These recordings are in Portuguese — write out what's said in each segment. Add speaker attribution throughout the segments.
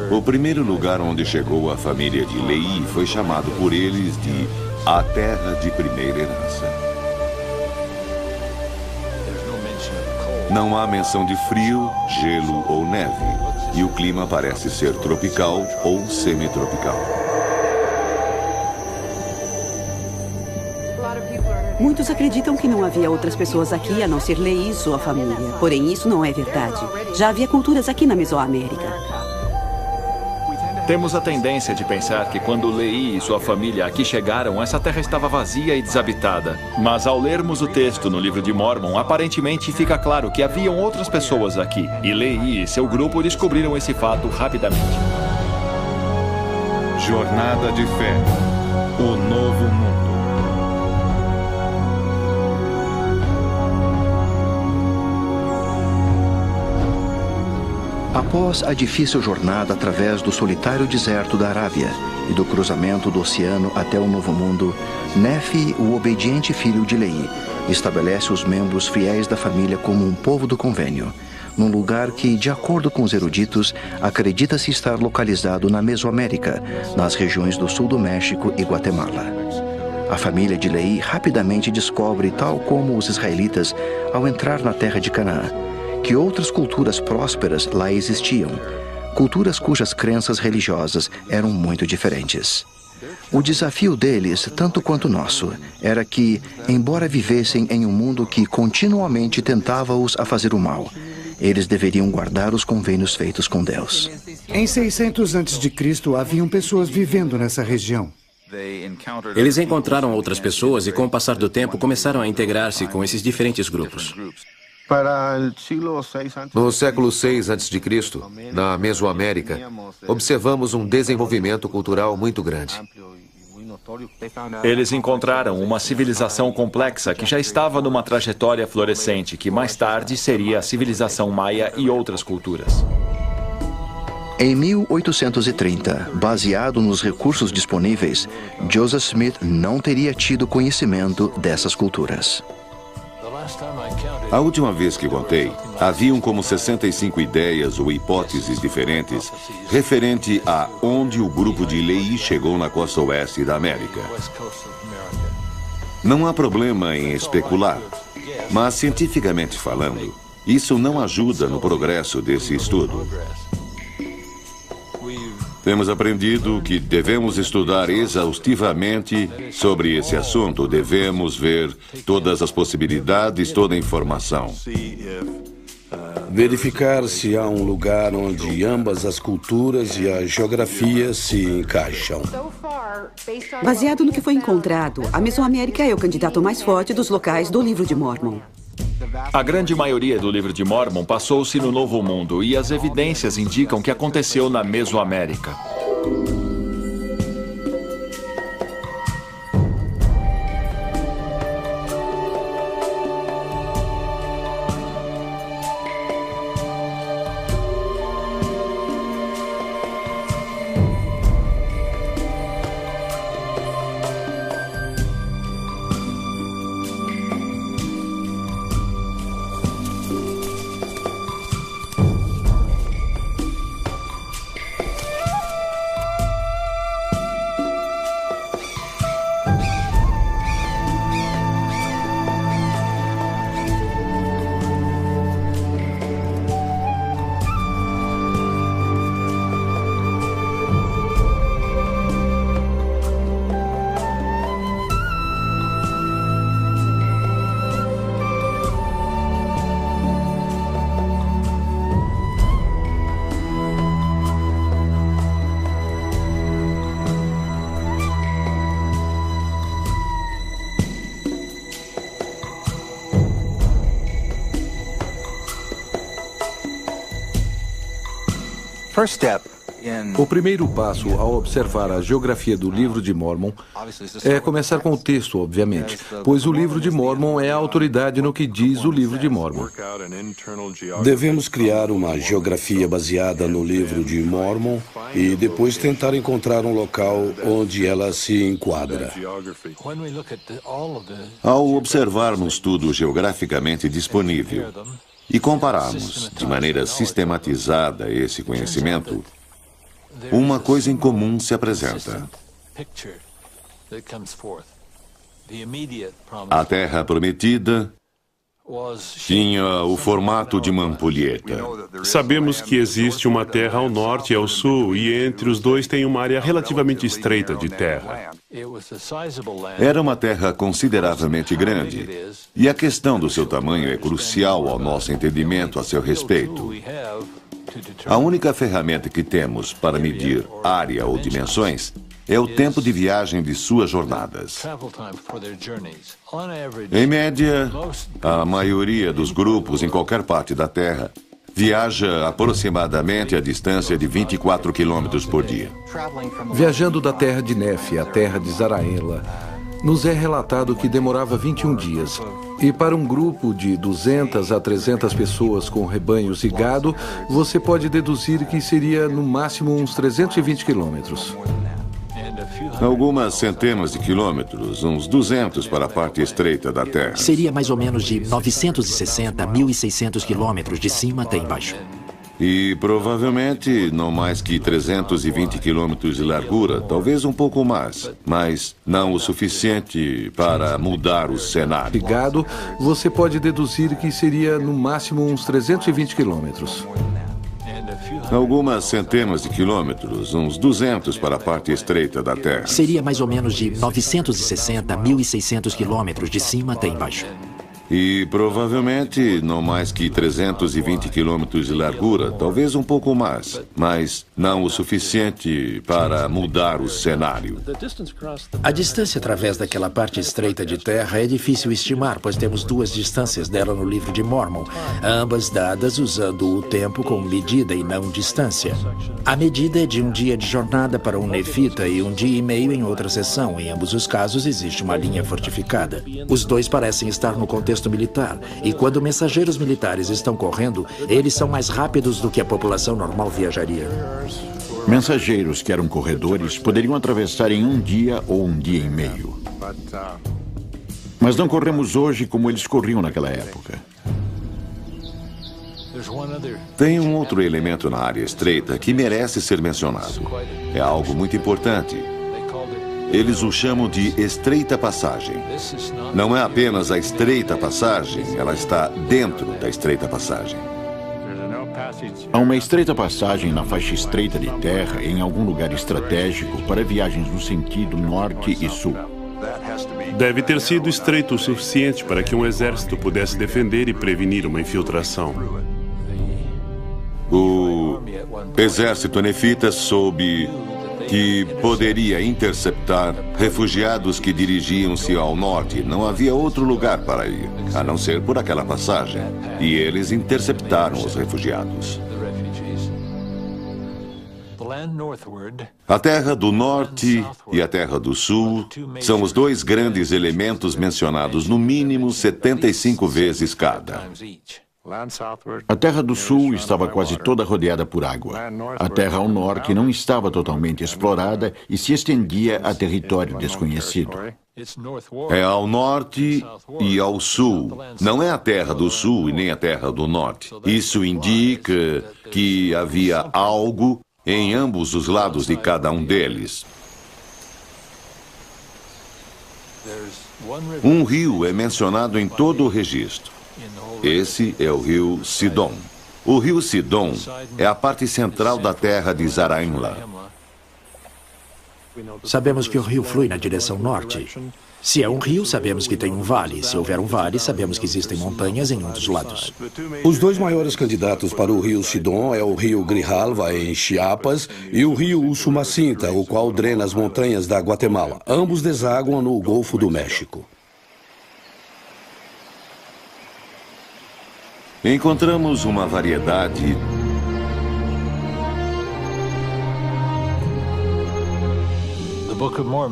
Speaker 1: O primeiro lugar onde chegou a família de Lehi foi chamado por eles de a Terra de Primeira Herança. Não há menção de frio, gelo ou neve, e o clima parece ser tropical ou semitropical.
Speaker 2: Muitos acreditam que não havia outras pessoas aqui a não ser Lehi e sua família. Porém, isso não é verdade. Já havia culturas aqui na Mesoamérica.
Speaker 3: Temos a tendência de pensar que quando Lehi e sua família aqui chegaram, essa terra estava vazia e desabitada. Mas ao lermos o texto no livro de Mórmon, aparentemente fica claro que haviam outras pessoas aqui. E Lehi e seu grupo descobriram esse fato rapidamente.
Speaker 4: Jornada de Fé. O Novo Mundo.
Speaker 5: Após a difícil jornada através do solitário deserto da Arábia e do cruzamento do oceano até o Novo Mundo, Nefi, o obediente filho de Lehi, estabelece os membros fiéis da família como um povo do convênio, num lugar que, de acordo com os eruditos, acredita-se estar localizado na Mesoamérica, nas regiões do sul do México e Guatemala. A família de Lehi rapidamente descobre, tal como os israelitas, ao entrar na terra de Canaã, que outras culturas prósperas lá existiam, culturas cujas crenças religiosas eram muito diferentes. O desafio deles, tanto quanto o nosso, era que, embora vivessem em um mundo que continuamente tentava-os a fazer o mal, eles deveriam guardar os convênios feitos com Deus.
Speaker 6: Em 600 a.C., haviam pessoas vivendo nessa região.
Speaker 7: Eles encontraram outras pessoas e, com o passar do tempo, começaram a integrar-se com esses diferentes grupos.
Speaker 8: No século VI a.C., na Mesoamérica, observamos um desenvolvimento cultural muito grande.
Speaker 3: Eles encontraram uma civilização complexa que já estava numa trajetória florescente, que mais tarde seria a civilização maia e outras culturas.
Speaker 5: Em 1830, baseado nos recursos disponíveis, Joseph Smith não teria tido conhecimento dessas culturas.
Speaker 1: A última vez que contei, haviam como 65 ideias ou hipóteses diferentes referente a onde o grupo de Lehi chegou na costa oeste da América. Não há problema em especular, mas cientificamente falando, isso não ajuda no progresso desse estudo. Temos aprendido que devemos estudar exaustivamente sobre esse assunto. Devemos ver todas as possibilidades, toda a informação.
Speaker 9: Verificar se há um lugar onde ambas as culturas e a geografia se encaixam.
Speaker 2: Baseado no que foi encontrado, a Mesoamérica é o candidato mais forte dos locais do livro de Mórmon.
Speaker 3: A grande maioria do livro de Mórmon passou-se no Novo Mundo e as evidências indicam que aconteceu na Mesoamérica.
Speaker 9: O primeiro passo ao observar a geografia do livro de Mórmon é começar com o texto, obviamente, pois o livro de Mórmon é a autoridade no que diz o livro de Mórmon. Devemos criar uma geografia baseada no livro de Mórmon e depois tentar encontrar um local onde ela se enquadra.
Speaker 1: Ao observarmos tudo geograficamente disponível e compararmos de maneira sistematizada esse conhecimento, uma coisa em comum se apresenta. A Terra Prometida tinha o formato de uma ampulheta.
Speaker 10: Sabemos que existe uma terra ao norte e ao sul, e entre os dois tem uma área relativamente estreita de terra.
Speaker 1: Era uma terra consideravelmente grande, e a questão do seu tamanho é crucial ao nosso entendimento a seu respeito. A única ferramenta que temos para medir área ou dimensões é o tempo de viagem de suas jornadas. Em média, a maioria dos grupos em qualquer parte da Terra viaja aproximadamente a distância de 24 quilômetros por dia.
Speaker 9: Viajando da terra de Nefe à terra de Zaraenla, nos é relatado que demorava 21 dias. E para um grupo de 200 a 300 pessoas com rebanhos e gado, você pode deduzir que seria no máximo uns 320 quilômetros.
Speaker 1: Algumas centenas de quilômetros, uns 200 para a parte estreita da Terra.
Speaker 11: Seria mais ou menos de 960 a 1.600 quilômetros de cima até embaixo.
Speaker 1: E provavelmente não mais que 320 quilômetros de largura, talvez um pouco mais, mas não o suficiente para mudar o cenário.
Speaker 9: Ligado, você pode deduzir que seria no máximo uns 320 quilômetros.
Speaker 1: Algumas centenas de quilômetros, uns 200 para a parte estreita da Terra.
Speaker 11: Seria mais ou menos de 960 a 1.600 quilômetros de cima até embaixo.
Speaker 1: E provavelmente não mais que 320 quilômetros de largura, talvez um pouco mais, mas não o suficiente para mudar o cenário.
Speaker 11: A distância através daquela parte estreita de terra é difícil estimar, pois temos duas distâncias dela no livro de Mórmon, ambas dadas usando o tempo como medida e não distância. A medida é de um dia de jornada para um nefita e um dia e meio em outra seção. Em ambos os casos existe uma linha fortificada. Os dois parecem estar no contexto militar, e quando mensageiros militares estão correndo, eles são mais rápidos do que a população normal viajaria.
Speaker 12: Mensageiros que eram corredores poderiam atravessar em um dia ou um dia e meio. Mas não corremos hoje como eles corriam naquela época.
Speaker 1: Tem um outro elemento na área estreita que merece ser mencionado. É algo muito importante. Eles o chamam de estreita passagem. Não é apenas a estreita passagem, ela está dentro da estreita passagem.
Speaker 12: Há uma estreita passagem na faixa estreita de terra em algum lugar estratégico para viagens no sentido norte e sul.
Speaker 10: Deve ter sido estreito o suficiente para que um exército pudesse defender e prevenir uma infiltração.
Speaker 1: O exército nefita soube que poderia interceptar refugiados que dirigiam-se ao norte. Não havia outro lugar para ir, a não ser por aquela passagem. E eles interceptaram os refugiados. A Terra do Norte e a Terra do Sul são os dois grandes elementos mencionados no mínimo 75 vezes cada.
Speaker 12: A Terra do Sul estava quase toda rodeada por água. A Terra ao norte não estava totalmente explorada e se estendia a território desconhecido.
Speaker 1: É ao norte e ao sul. Não é a Terra do Sul e nem a Terra do Norte. Isso indica que havia algo em ambos os lados de cada um deles. Um rio é mencionado em todo o registro. Esse é o rio Sidom. O rio Sidom é a parte central da terra de Zaraenla.
Speaker 11: Sabemos que o rio flui na direção norte. Se é um rio, sabemos que tem um vale. Se houver um vale, sabemos que existem montanhas em um dos lados.
Speaker 13: Os dois maiores candidatos para o rio Sidom é o rio Grijalva, em Chiapas, e o rio Usumacinta, o qual drena as montanhas da Guatemala. Ambos desaguam no Golfo do México.
Speaker 1: Encontramos uma variedade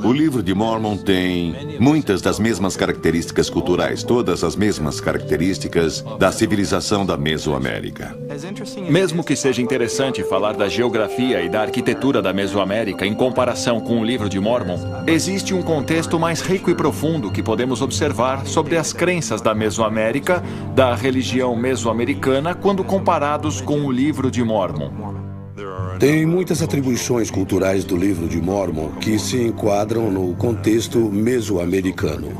Speaker 1: O livro de Mormon tem muitas das mesmas características culturais, todas as mesmas características da civilização da Mesoamérica.
Speaker 3: Mesmo que seja interessante falar da geografia e da arquitetura da Mesoamérica em comparação com o livro de Mormon, existe um contexto mais rico e profundo que podemos observar sobre as crenças da Mesoamérica, da religião mesoamericana, quando comparados com o livro de Mormon.
Speaker 13: Tem muitas atribuições culturais do livro de Mormon que se enquadram no contexto mesoamericano.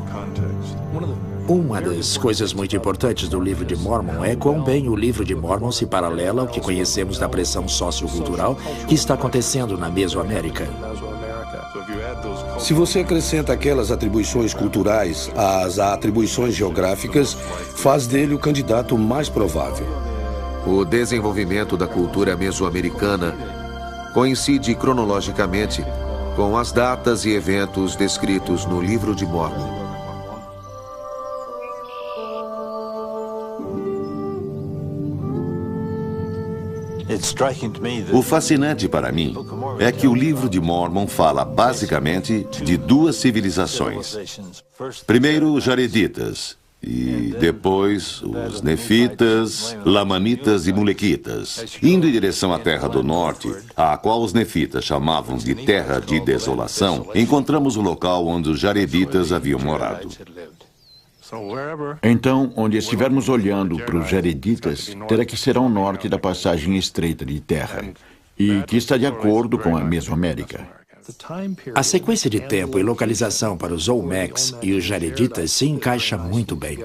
Speaker 11: Uma das coisas muito importantes do livro de Mormon é quão bem o livro de Mormon se paralela ao que conhecemos da pressão sociocultural que está acontecendo na Mesoamérica.
Speaker 13: Se você acrescenta aquelas atribuições culturais às atribuições geográficas, faz dele o candidato mais provável.
Speaker 8: O desenvolvimento da cultura mesoamericana coincide cronologicamente com as datas e eventos descritos no livro de Mormon.
Speaker 1: O fascinante para mim é que o livro de Mormon fala basicamente de duas civilizações. Primeiro, os Jareditas, e depois os Nefitas, Lamanitas e Mulequitas. Indo em direção à Terra do Norte, a qual os Nefitas chamavam de Terra de Desolação, encontramos o local onde os Jareditas haviam morado.
Speaker 12: Então, onde estivermos olhando para os Jareditas, terá que ser ao norte da passagem estreita de terra, e que está de acordo com a Mesoamérica.
Speaker 11: A sequência de tempo e localização para os Olmecs e os Jareditas se encaixa muito bem.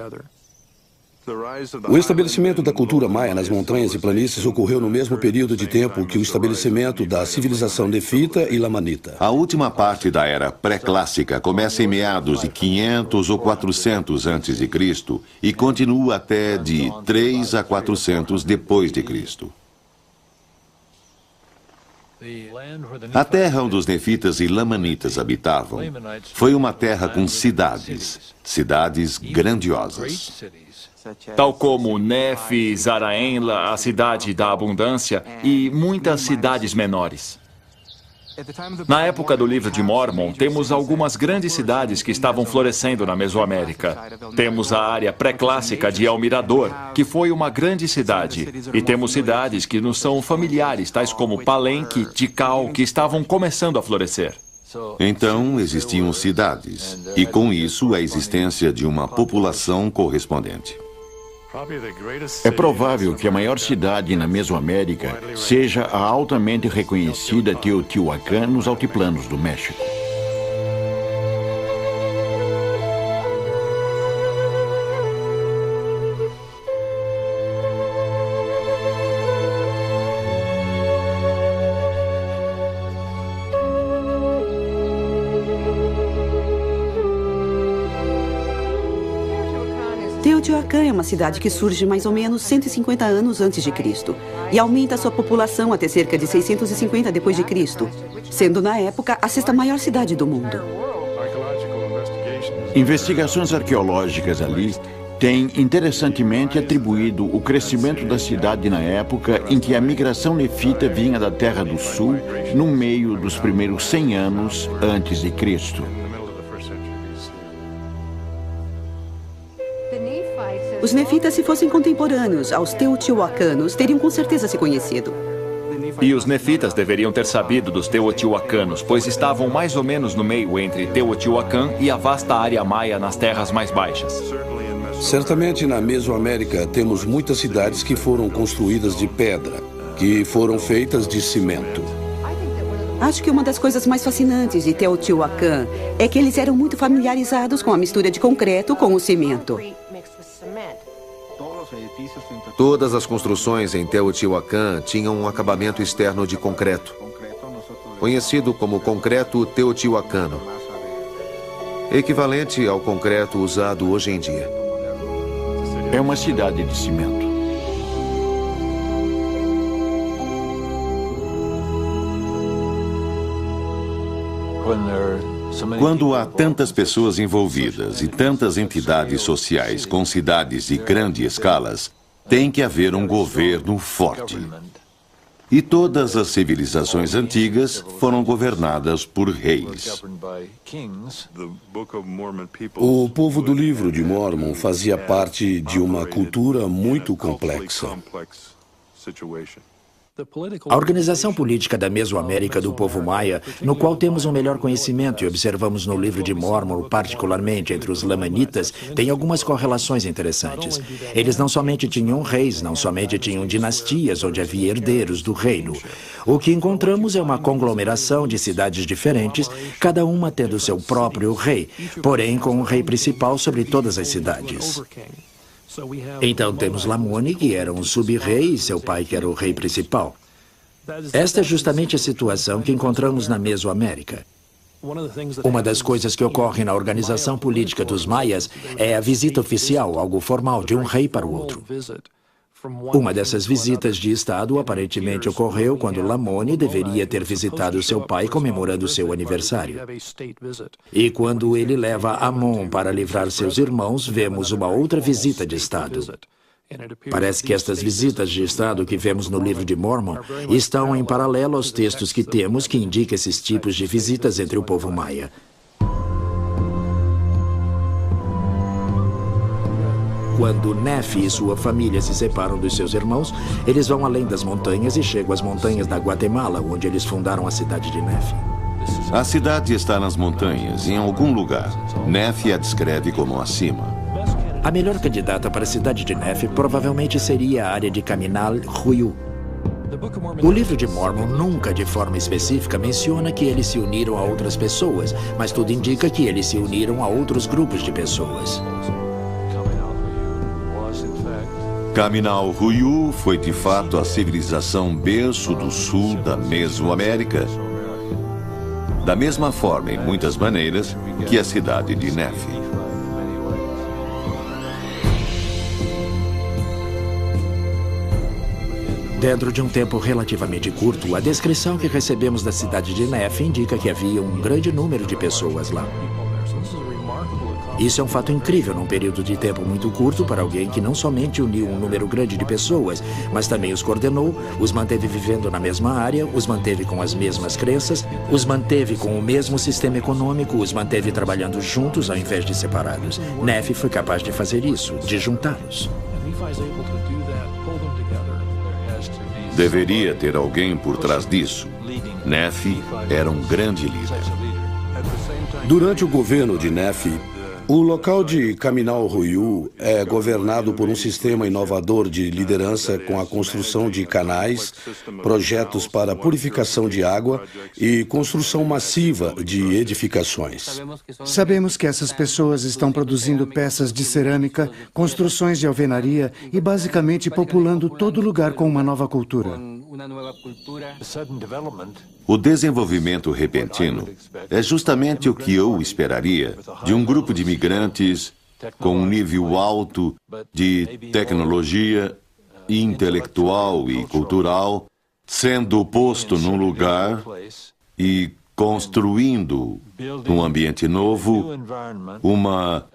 Speaker 13: O estabelecimento da cultura maia nas montanhas e planícies ocorreu no mesmo período de tempo que o estabelecimento da civilização nefita e lamanita.
Speaker 1: A última parte da era pré-clássica começa em meados de 500 ou 400 a.C. e continua até de 3 a 400 depois de Cristo. A terra onde os nefitas e lamanitas habitavam foi uma terra com cidades grandiosas.
Speaker 3: Tal como Nefe, Zaraenla, a cidade da abundância e muitas cidades menores. Na época do livro de Mormon, temos algumas grandes cidades que estavam florescendo na Mesoamérica. Temos a área pré-clássica de El Mirador, que foi uma grande cidade. E temos cidades que nos são familiares, tais como Palenque, Tikal, que estavam começando a florescer.
Speaker 1: Então, existiam cidades, e com isso a existência de uma população correspondente.
Speaker 12: É provável que a maior cidade na Mesoamérica seja a altamente reconhecida Teotihuacan nos altiplanos do México.
Speaker 2: Teotihuacan é uma cidade que surge mais ou menos 150 anos antes de Cristo e aumenta sua população até cerca de 650 depois de Cristo, sendo na época a sexta maior cidade do mundo.
Speaker 12: Investigações arqueológicas ali têm interessantemente atribuído o crescimento da cidade na época em que a migração nefita vinha da Terra do Sul no meio dos primeiros 100 anos antes de Cristo.
Speaker 2: Os nefitas, se fossem contemporâneos aos teotihuacanos, teriam com certeza se conhecido.
Speaker 3: E os nefitas deveriam ter sabido dos teotihuacanos, pois estavam mais ou menos no meio entre Teotihuacan e a vasta área maia nas terras mais baixas.
Speaker 13: Certamente na Mesoamérica temos muitas cidades que foram construídas de pedra, que foram feitas de cimento.
Speaker 2: Acho que uma das coisas mais fascinantes de Teotihuacan é que eles eram muito familiarizados com a mistura de concreto com o cimento.
Speaker 8: Todas as construções em Teotihuacan tinham um acabamento externo de concreto, conhecido como concreto teotihuacano, equivalente ao concreto usado hoje em dia.
Speaker 12: É uma cidade de cimento.
Speaker 1: Quando há tantas pessoas envolvidas e tantas entidades sociais com cidades de grandes escalas, tem que haver um governo forte. E todas as civilizações antigas foram governadas por reis.
Speaker 13: O povo do Livro de Mórmon fazia parte de uma cultura muito complexa.
Speaker 11: A organização política da Mesoamérica do povo maia, no qual temos um melhor conhecimento e observamos no Livro de Mórmon, particularmente entre os lamanitas, tem algumas correlações interessantes. Eles não somente tinham reis, não somente tinham dinastias onde havia herdeiros do reino. O que encontramos é uma conglomeração de cidades diferentes, cada uma tendo seu próprio rei, porém com um rei principal sobre todas as cidades. Então temos Lamoni, que era um sub-rei, e seu pai, que era o rei principal. Esta é justamente a situação que encontramos na Mesoamérica. Uma das coisas que ocorre na organização política dos maias é a visita oficial, algo formal, de um rei para o outro. Uma dessas visitas de Estado aparentemente ocorreu quando Lamoni deveria ter visitado seu pai comemorando seu aniversário. E quando ele leva Amon para livrar seus irmãos, vemos uma outra visita de Estado. Parece que estas visitas de Estado que vemos no Livro de Mórmon estão em paralelo aos textos que temos que indicam esses tipos de visitas entre o povo maia. Quando Nefi e sua família se separam dos seus irmãos, eles vão além das montanhas e chegam às montanhas da Guatemala, onde eles fundaram a cidade de Nefi.
Speaker 1: A cidade está nas montanhas, em algum lugar. Nefi a descreve como acima.
Speaker 11: A melhor candidata para a cidade de Nefi provavelmente seria a área de Caminal Ruiu. O Livro de Mórmon nunca, de forma específica, menciona que eles se uniram a outras pessoas, mas tudo indica que eles se uniram a outros grupos de pessoas.
Speaker 1: Caminal Ruiu foi de fato a civilização berço do sul da Mesoamérica, da mesma forma, em muitas maneiras, que a cidade de Nefi.
Speaker 11: Dentro de um tempo relativamente curto, a descrição que recebemos da cidade de Nefi indica que havia um grande número de pessoas lá. Isso é um fato incrível num período de tempo muito curto para alguém que não somente uniu um número grande de pessoas, mas também os coordenou, os manteve vivendo na mesma área, os manteve com as mesmas crenças, os manteve com o mesmo sistema econômico, os manteve trabalhando juntos ao invés de separados. Nefi foi capaz de fazer isso, de juntá-los.
Speaker 1: Deveria ter alguém por trás disso. Nefi era um grande líder.
Speaker 13: Durante o governo de Nefi, o local de Caminal Ruiu é governado por um sistema inovador de liderança com a construção de canais, projetos para purificação de água e construção massiva de edificações.
Speaker 6: Sabemos que essas pessoas estão produzindo peças de cerâmica, construções de alvenaria e basicamente populando todo lugar com uma nova cultura.
Speaker 1: O desenvolvimento repentino é justamente o que eu esperaria de um grupo de imigrantes com um nível alto de tecnologia intelectual e cultural, sendo posto num lugar e construindo num ambiente novo uma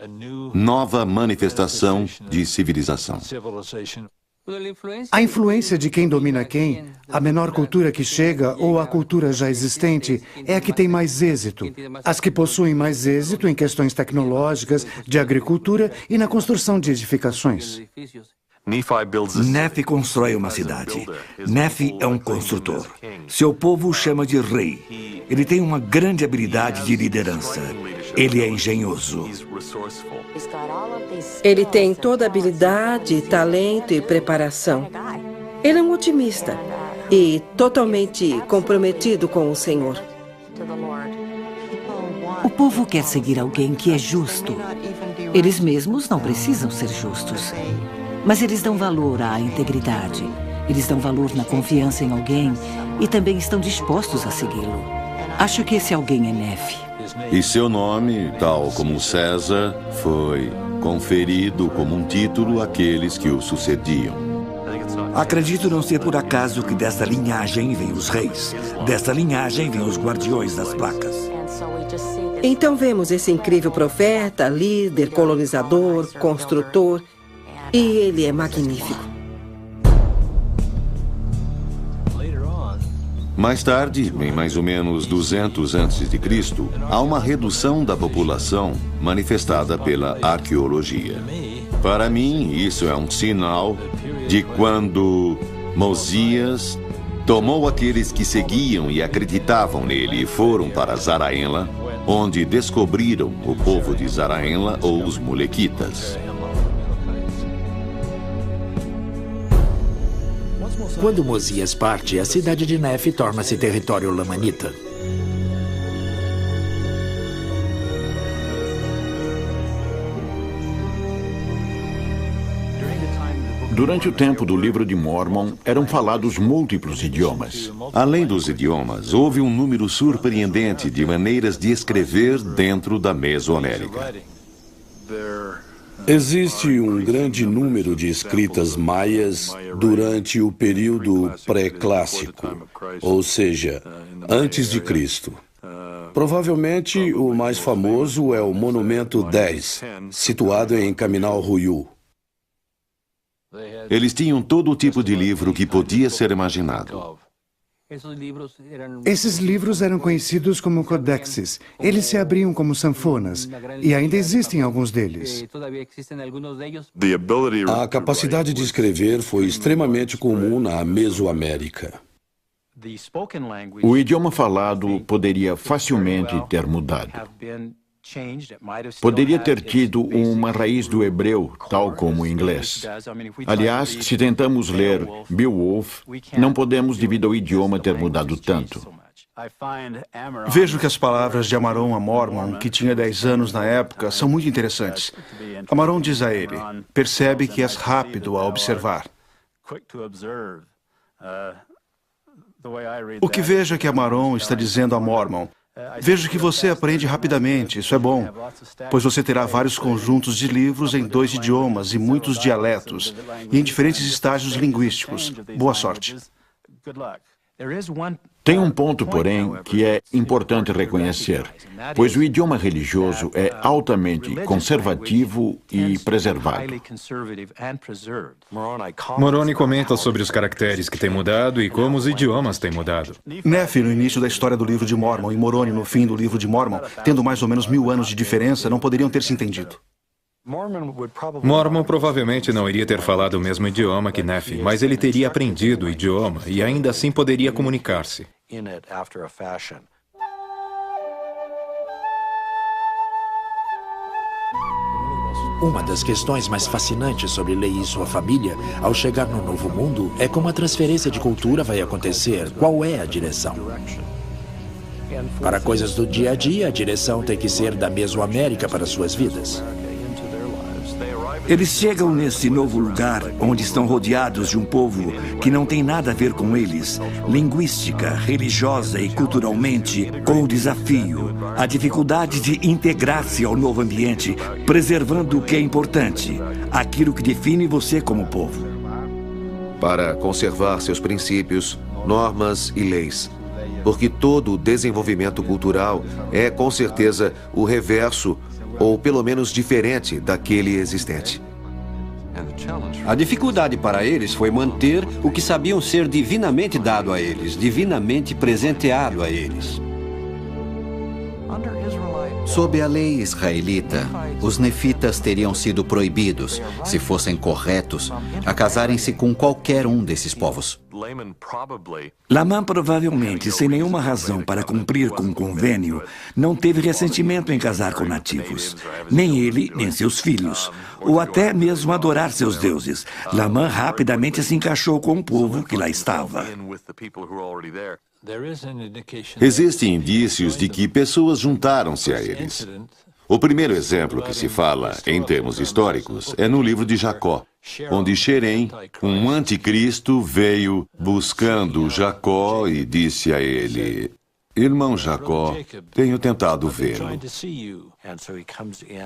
Speaker 1: nova manifestação de civilização.
Speaker 6: A influência de quem domina quem, a menor cultura que chega ou a cultura já existente é a que tem mais êxito. As que possuem mais êxito em questões tecnológicas, de agricultura e na construção de edificações.
Speaker 14: Nefi constrói uma cidade. Nefi é um construtor. Seu povo o chama de rei. Ele tem uma grande habilidade de liderança. Ele é engenhoso.
Speaker 15: Ele tem toda a habilidade, talento e preparação. Ele é um otimista e totalmente comprometido com o Senhor.
Speaker 16: O povo quer seguir alguém que é justo. Eles mesmos não precisam ser justos. Mas eles dão valor à integridade. Eles dão valor na confiança em alguém e também estão dispostos a segui-lo. Acho que esse alguém é Nefi.
Speaker 1: E seu nome, tal como César, foi conferido como um título àqueles que o sucediam.
Speaker 14: Acredito não ser por acaso que dessa linhagem vêm os reis. Dessa linhagem vêm os guardiões das placas.
Speaker 15: Então vemos esse incrível profeta, líder, colonizador, construtor, e ele é magnífico.
Speaker 1: Mais tarde, em mais ou menos 200 a.C., há uma redução da população manifestada pela arqueologia. Para mim, isso é um sinal de quando Mosias tomou aqueles que seguiam e acreditavam nele e foram para Zaraenla, onde descobriram o povo de Zaraenla ou os Molequitas.
Speaker 11: Quando Mosias parte, a cidade de Nefe torna-se território lamanita.
Speaker 12: Durante o tempo do Livro de Mórmon, eram falados múltiplos idiomas.
Speaker 1: Além dos idiomas, houve um número surpreendente de maneiras de escrever dentro da Mesoamérica.
Speaker 13: Existe um grande número de escritas maias durante o período pré-clássico, ou seja, antes de Cristo. Provavelmente o mais famoso é o Monumento 10, situado em Caminal Ruiú.
Speaker 1: Eles tinham todo tipo de livro que podia ser imaginado.
Speaker 6: Esses livros eram conhecidos como codexes. Eles se abriam como sanfonas, e ainda existem alguns deles.
Speaker 13: A capacidade de escrever foi extremamente comum na Mesoamérica.
Speaker 12: O idioma falado poderia facilmente ter mudado. Poderia ter tido uma raiz do hebreu, tal como o inglês. Aliás, se tentamos ler Beowulf, não podemos devido ao idioma ter mudado tanto.
Speaker 17: Vejo que as palavras de Amaron a Mormon, que tinha 10 anos na época, são muito interessantes. Amaron diz a ele: percebe que és rápido a observar. O que vejo é que Amaron está dizendo a Mormon: vejo que você aprende rapidamente, isso é bom, pois você terá vários conjuntos de livros em 2 idiomas e muitos dialetos, e em diferentes estágios linguísticos. Boa sorte.
Speaker 12: Tem um ponto, porém, que é importante reconhecer, pois o idioma religioso é altamente conservativo e preservado.
Speaker 18: Moroni comenta sobre os caracteres que têm mudado e como os idiomas têm mudado.
Speaker 17: Nefe, no início da história do Livro de Mórmon, e Moroni, no fim do Livro de Mórmon, tendo mais ou menos 1000 anos de diferença, não poderiam ter se entendido.
Speaker 18: Mormon provavelmente não iria ter falado o mesmo idioma que Nefe, mas ele teria aprendido o idioma e ainda assim poderia comunicar-se.
Speaker 11: Uma das questões mais fascinantes sobre Lehi e sua família, ao chegar no Novo Mundo, é como a transferência de cultura vai acontecer, qual é a direção. Para coisas do dia a dia, a direção tem que ser da Mesoamérica para suas vidas.
Speaker 14: Eles chegam nesse novo lugar onde estão rodeados de um povo que não tem nada a ver com eles, linguística, religiosa e culturalmente, com o desafio, a dificuldade de integrar-se ao novo ambiente, preservando o que é importante, aquilo que define você como povo.
Speaker 8: Para conservar seus princípios, normas e leis. Porque todo o desenvolvimento cultural é, com certeza, o reverso ou pelo menos diferente daquele existente.
Speaker 19: A dificuldade para eles foi manter o que sabiam ser divinamente dado a eles, divinamente presenteado a eles.
Speaker 20: Sob a lei israelita, os nefitas teriam sido proibidos, se fossem corretos, a casarem-se com qualquer um desses povos.
Speaker 14: Lamã provavelmente, sem nenhuma razão para cumprir com o convênio, não teve ressentimento em casar com nativos. Nem ele, nem seus filhos. Ou até mesmo adorar seus deuses. Lamã rapidamente se encaixou com o povo que lá estava.
Speaker 1: Existem indícios de que pessoas juntaram-se a eles. O primeiro exemplo que se fala, em termos históricos, é no livro de Jacó, onde Xerém, um anticristo, veio buscando Jacó e disse a ele: irmão Jacó, tenho tentado vê-lo.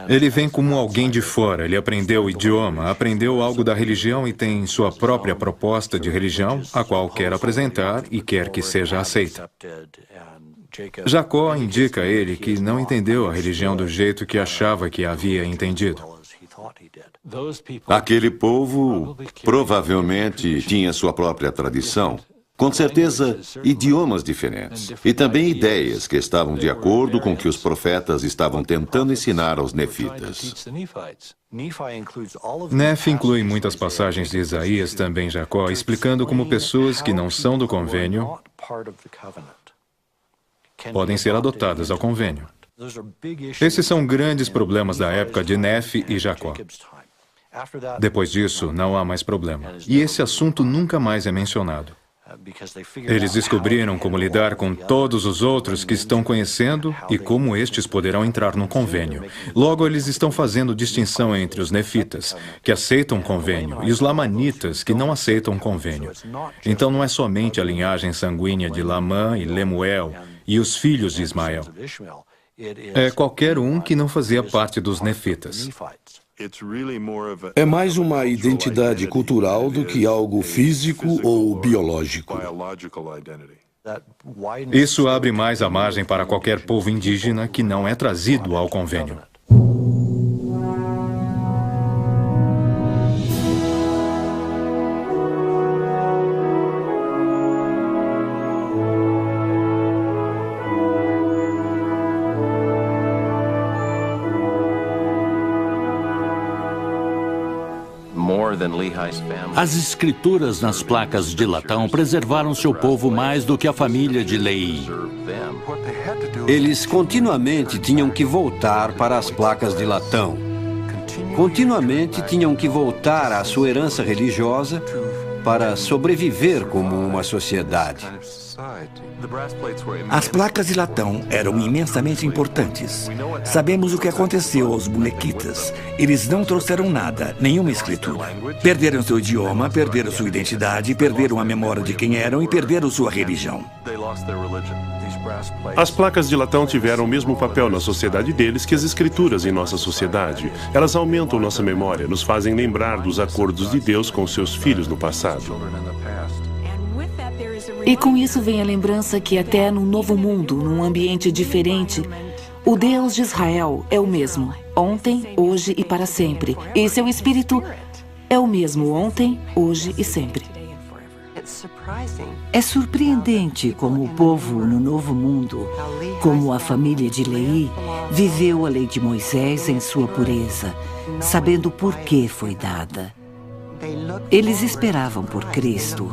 Speaker 18: Ele vem como alguém de fora, ele aprendeu o idioma, aprendeu algo da religião e tem sua própria proposta de religião, a qual quer apresentar e quer que seja aceita. Jacó indica a ele que não entendeu a religião do jeito que achava que havia entendido.
Speaker 1: Aquele povo provavelmente tinha sua própria tradição, Com certeza, idiomas diferentes. E também ideias que estavam de acordo com o que os profetas estavam tentando ensinar aos nefitas.
Speaker 18: Nefe inclui muitas passagens de Isaías, também Jacó, explicando como pessoas que não são do convênio podem ser adotadas ao convênio. Esses são grandes problemas da época de Nefe e Jacó. Depois disso, não há mais problema. E esse assunto nunca mais é mencionado. Eles descobriram como lidar com todos os outros que estão conhecendo e como estes poderão entrar no convênio. Logo, eles estão fazendo distinção entre os nefitas, que aceitam convênio, e os lamanitas, que não aceitam convênio. Então, não é somente a linhagem sanguínea de Lamã e Lemuel e os filhos de Ismael. É qualquer um que não fazia parte dos nefitas.
Speaker 13: É mais uma identidade cultural do que algo físico ou biológico.
Speaker 18: Isso abre mais a margem para qualquer povo indígena que não é trazido ao convênio.
Speaker 21: As escrituras nas placas de latão preservaram seu povo mais do que a família de Leí.
Speaker 19: Eles continuamente tinham que voltar para as placas de latão. Continuamente tinham que voltar à sua herança religiosa para sobreviver como uma sociedade.
Speaker 14: As placas de latão eram imensamente importantes. Sabemos o que aconteceu aos bonequitas. Eles não trouxeram nada, nenhuma escritura. Perderam seu idioma, perderam sua identidade, perderam a memória de quem eram e perderam sua religião.
Speaker 10: As placas de latão tiveram o mesmo papel na sociedade deles que as escrituras em nossa sociedade. Elas aumentam nossa memória, nos fazem lembrar dos acordos de Deus com seus filhos no passado.
Speaker 16: E com isso vem a lembrança que até no novo mundo, num ambiente diferente, o Deus de Israel é o mesmo, ontem, hoje e para sempre. E seu espírito é o mesmo ontem, hoje e sempre. É surpreendente como o povo no novo mundo, como a família de Leí, viveu a lei de Moisés em sua pureza, sabendo por que foi dada. Eles esperavam por Cristo.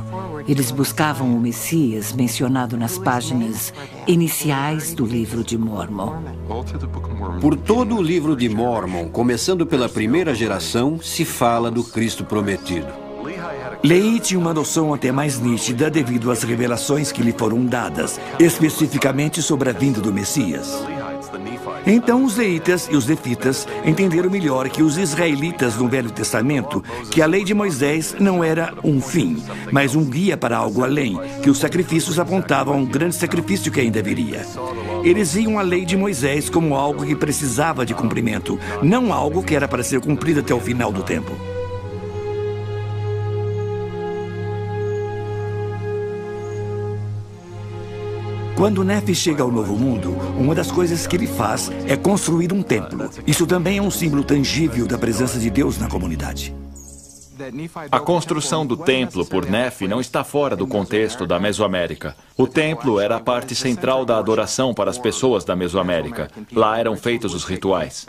Speaker 16: Eles buscavam o Messias mencionado nas páginas iniciais do livro de Mórmon.
Speaker 19: Por todo o livro de Mórmon, começando pela primeira geração, se fala do Cristo prometido.
Speaker 14: Leí tinha uma noção até mais nítida devido às revelações que lhe foram dadas, especificamente sobre a vinda do Messias. Então os leítas e os nefitas entenderam melhor que os israelitas no Velho Testamento, que a lei de Moisés não era um fim, mas um guia para algo além, que os sacrifícios apontavam a um grande sacrifício que ainda viria. Eles viam a lei de Moisés como algo que precisava de cumprimento, não algo que era para ser cumprido até o final do tempo. Quando Nefe chega ao Novo Mundo, uma das coisas que ele faz é construir um templo. Isso também é um símbolo tangível da presença de Deus na comunidade.
Speaker 3: A construção do templo por Nefe não está fora do contexto da Mesoamérica. O templo era a parte central da adoração para as pessoas da Mesoamérica. Lá eram feitos os rituais.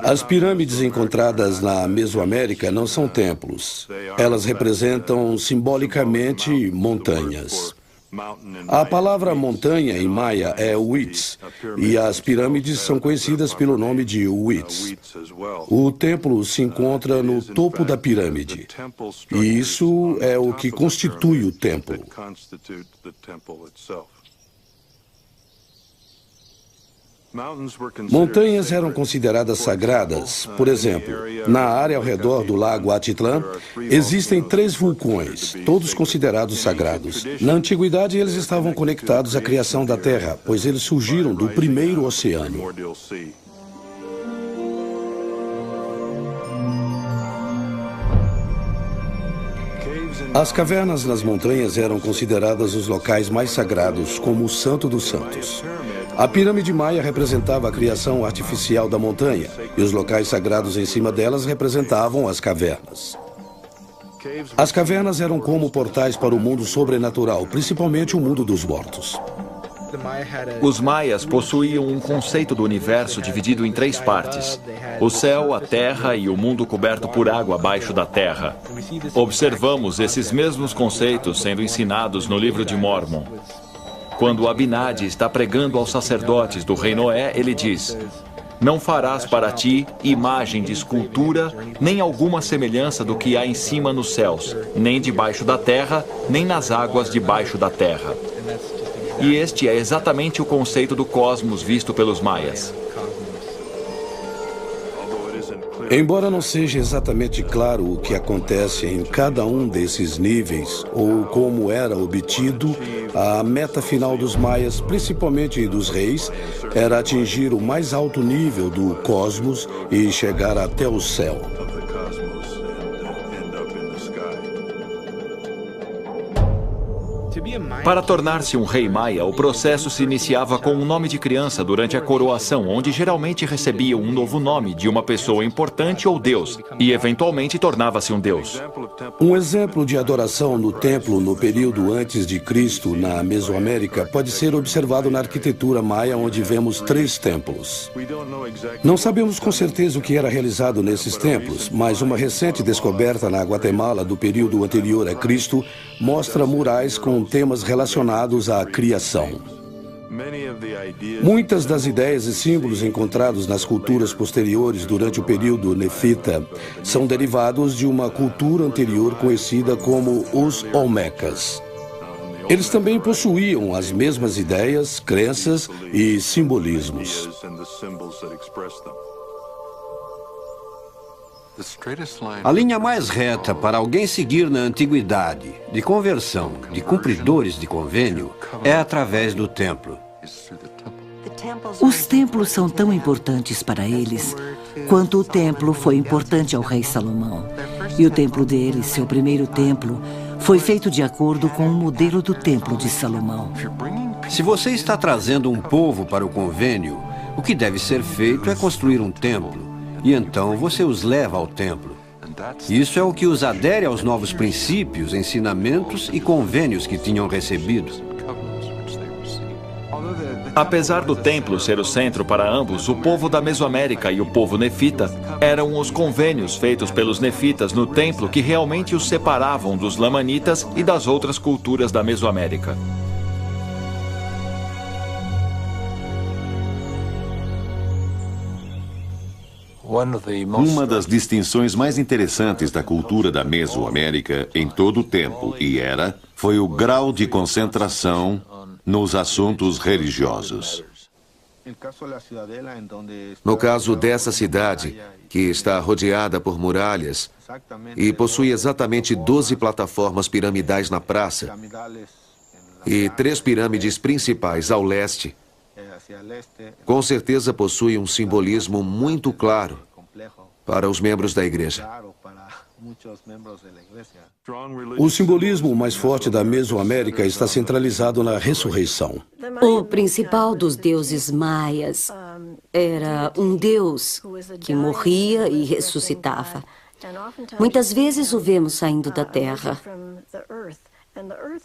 Speaker 13: As pirâmides encontradas na Mesoamérica não são templos. Elas representam simbolicamente montanhas. A palavra montanha em maia é Huitz, e as pirâmides são conhecidas pelo nome de Huitz. O templo se encontra no topo da pirâmide, e isso é o que constitui o templo. Montanhas eram consideradas sagradas. Por exemplo, na área ao redor do lago Atitlã, existem 3 vulcões, todos considerados sagrados. Na antiguidade, eles estavam conectados à criação da Terra, pois eles surgiram do primeiro oceano. As cavernas nas montanhas eram consideradas os locais mais sagrados, como o Santo dos Santos. A pirâmide maia representava a criação artificial da montanha, e os locais sagrados em cima delas representavam as cavernas. As cavernas eram como portais para o mundo sobrenatural, principalmente o mundo dos mortos.
Speaker 3: Os maias possuíam um conceito do universo dividido em 3 partes: o céu, a terra e o mundo coberto por água abaixo da terra. Observamos esses mesmos conceitos sendo ensinados no livro de Mórmon. Quando Abinadi está pregando aos sacerdotes do rei Noé, ele diz: "Não farás para ti imagem de escultura, nem alguma semelhança do que há em cima nos céus, nem debaixo da terra, nem nas águas debaixo da terra." E este é exatamente o conceito do cosmos visto pelos maias.
Speaker 13: Embora não seja exatamente claro o que acontece em cada um desses níveis ou como era obtido, a meta final dos maias, principalmente dos reis, era atingir o mais alto nível do cosmos e chegar até o céu.
Speaker 3: Para tornar-se um rei maia, o processo se iniciava com um nome de criança durante a coroação, onde geralmente recebia um novo nome de uma pessoa importante ou deus, e eventualmente tornava-se um deus.
Speaker 13: Um exemplo de adoração no templo no período antes de Cristo, na Mesoamérica, pode ser observado na arquitetura maia, onde vemos 3 templos. Não sabemos com certeza o que era realizado nesses templos, mas uma recente descoberta na Guatemala do período anterior a Cristo mostra murais com temas relacionados à criação. Muitas das ideias e símbolos encontrados nas culturas posteriores durante o período nefita são derivados de uma cultura anterior conhecida como os Olmecas. Eles também possuíam as mesmas ideias, crenças e simbolismos.
Speaker 19: A linha mais reta para alguém seguir na antiguidade, de conversão, de cumpridores de convênio, é através do templo.
Speaker 16: Os templos são tão importantes para eles quanto o templo foi importante ao rei Salomão. E o templo deles, seu primeiro templo, foi feito de acordo com o modelo do templo de Salomão.
Speaker 19: Se você está trazendo um povo para o convênio, o que deve ser feito é construir um templo. E então você os leva ao templo. Isso é o que os adere aos novos princípios, ensinamentos e convênios que tinham recebido.
Speaker 3: Apesar do templo ser o centro para ambos, o povo da Mesoamérica e o povo nefita eram os convênios feitos pelos nefitas no templo que realmente os separavam dos lamanitas e das outras culturas da Mesoamérica.
Speaker 1: Uma das distinções mais interessantes da cultura da Mesoamérica em todo o tempo foi o grau de concentração nos assuntos religiosos.
Speaker 8: No caso dessa cidade, que está rodeada por muralhas e possui exatamente 12 plataformas piramidais na praça e 3 pirâmides principais ao leste, com certeza possui um simbolismo muito claro para os membros da igreja.
Speaker 13: O simbolismo mais forte da Mesoamérica está centralizado na ressurreição.
Speaker 4: O principal dos deuses maias era um deus que morria e ressuscitava. Muitas vezes o vemos saindo da terra.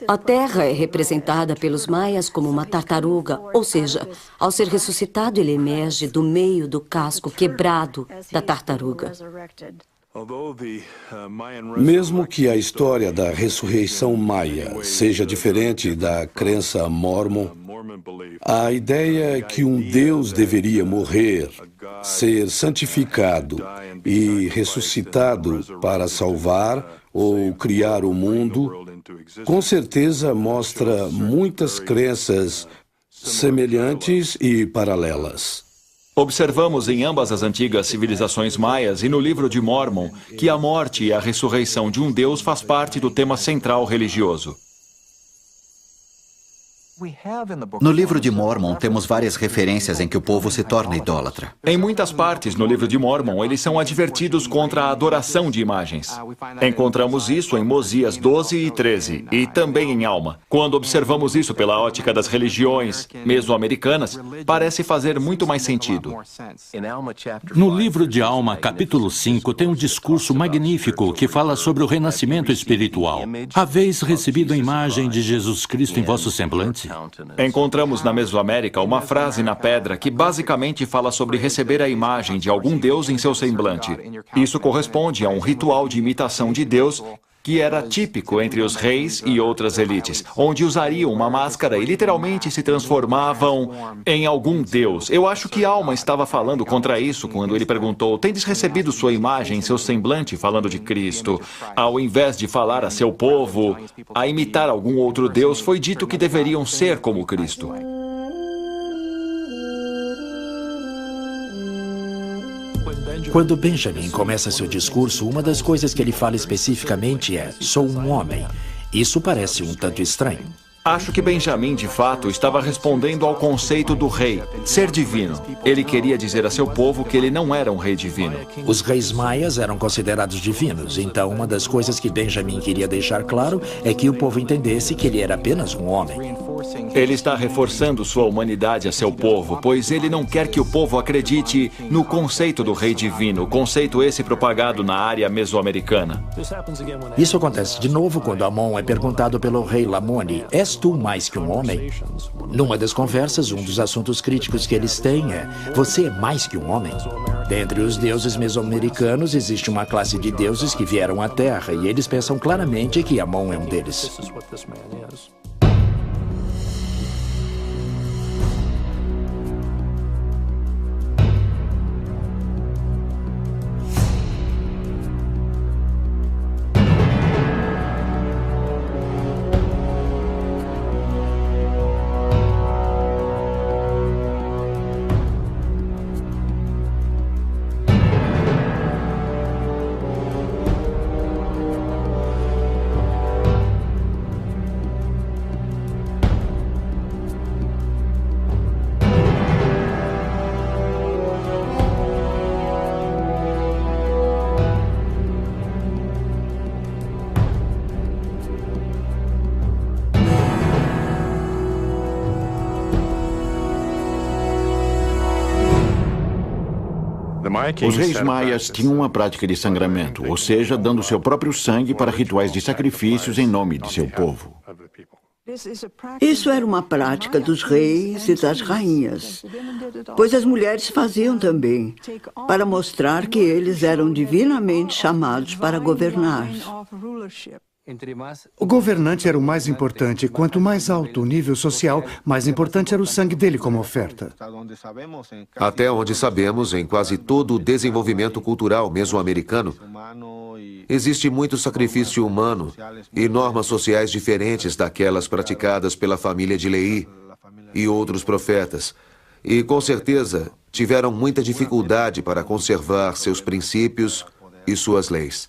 Speaker 4: A terra é representada pelos maias como uma tartaruga, ou seja, ao ser ressuscitado, ele emerge do meio do casco quebrado da tartaruga.
Speaker 13: Mesmo que a história da ressurreição maia seja diferente da crença mórmon, a ideia que um Deus deveria morrer, ser santificado e ressuscitado para salvar ou criar o mundo, com certeza mostra muitas crenças semelhantes e paralelas.
Speaker 3: Observamos em ambas as antigas civilizações maias e no livro de Mórmon que a morte e a ressurreição de um deus faz parte do tema central religioso.
Speaker 20: No livro de Mórmon, temos várias referências em que o povo se torna idólatra.
Speaker 3: Em muitas partes no livro de Mórmon, eles são advertidos contra a adoração de imagens. Encontramos isso em Mosias 12 e 13, e também em Alma. Quando observamos isso pela ótica das religiões mesoamericanas, parece fazer muito mais sentido.
Speaker 21: No livro de Alma, capítulo 5, tem um discurso magnífico que fala sobre o renascimento espiritual. Haveis recebido a imagem de Jesus Cristo em vosso semblante?
Speaker 3: Encontramos na Mesoamérica uma frase na pedra que basicamente fala sobre receber a imagem de algum Deus em seu semblante. Isso corresponde a um ritual de imitação de Deus que era típico entre os reis e outras elites, onde usariam uma máscara e literalmente se transformavam em algum deus. Eu acho que Alma estava falando contra isso quando ele perguntou: tendes recebido sua imagem em seu semblante, falando de Cristo? Ao invés de falar a seu povo a imitar algum outro deus, foi dito que deveriam ser como Cristo.
Speaker 11: Quando Benjamin começa seu discurso, uma das coisas que ele fala especificamente é: sou um homem. Isso parece um tanto estranho.
Speaker 3: Acho que Benjamin, de fato, estava respondendo ao conceito do rei, ser divino. Ele queria dizer a seu povo que ele não era um rei divino.
Speaker 11: Os reis maias eram considerados divinos, então uma das coisas que Benjamin queria deixar claro é que o povo entendesse que ele era apenas um homem.
Speaker 3: Ele está reforçando sua humanidade a seu povo, pois ele não quer que o povo acredite no conceito do rei divino, conceito esse propagado na área mesoamericana.
Speaker 11: Isso acontece de novo quando Amon é perguntado pelo rei Lamoni: és tu mais que um homem? Numa das conversas, um dos assuntos críticos que eles têm é: você é mais que um homem? Dentre os deuses mesoamericanos, existe uma classe de deuses que vieram à Terra, e eles pensam claramente que Amon é um deles.
Speaker 12: Os reis maias tinham uma prática de sangramento, ou seja, dando seu próprio sangue para rituais de sacrifícios em nome de seu povo.
Speaker 7: Isso era uma prática dos reis e das rainhas, pois as mulheres faziam também, para mostrar que eles eram divinamente chamados para governar.
Speaker 6: O governante era o mais importante. Quanto mais alto o nível social, mais importante era o sangue dele como oferta.
Speaker 8: Até onde sabemos, em quase todo o desenvolvimento cultural mesoamericano, existe muito sacrifício humano e normas sociais diferentes daquelas praticadas pela família de Leí e outros profetas. E, com certeza, tiveram muita dificuldade para conservar seus princípios e suas leis.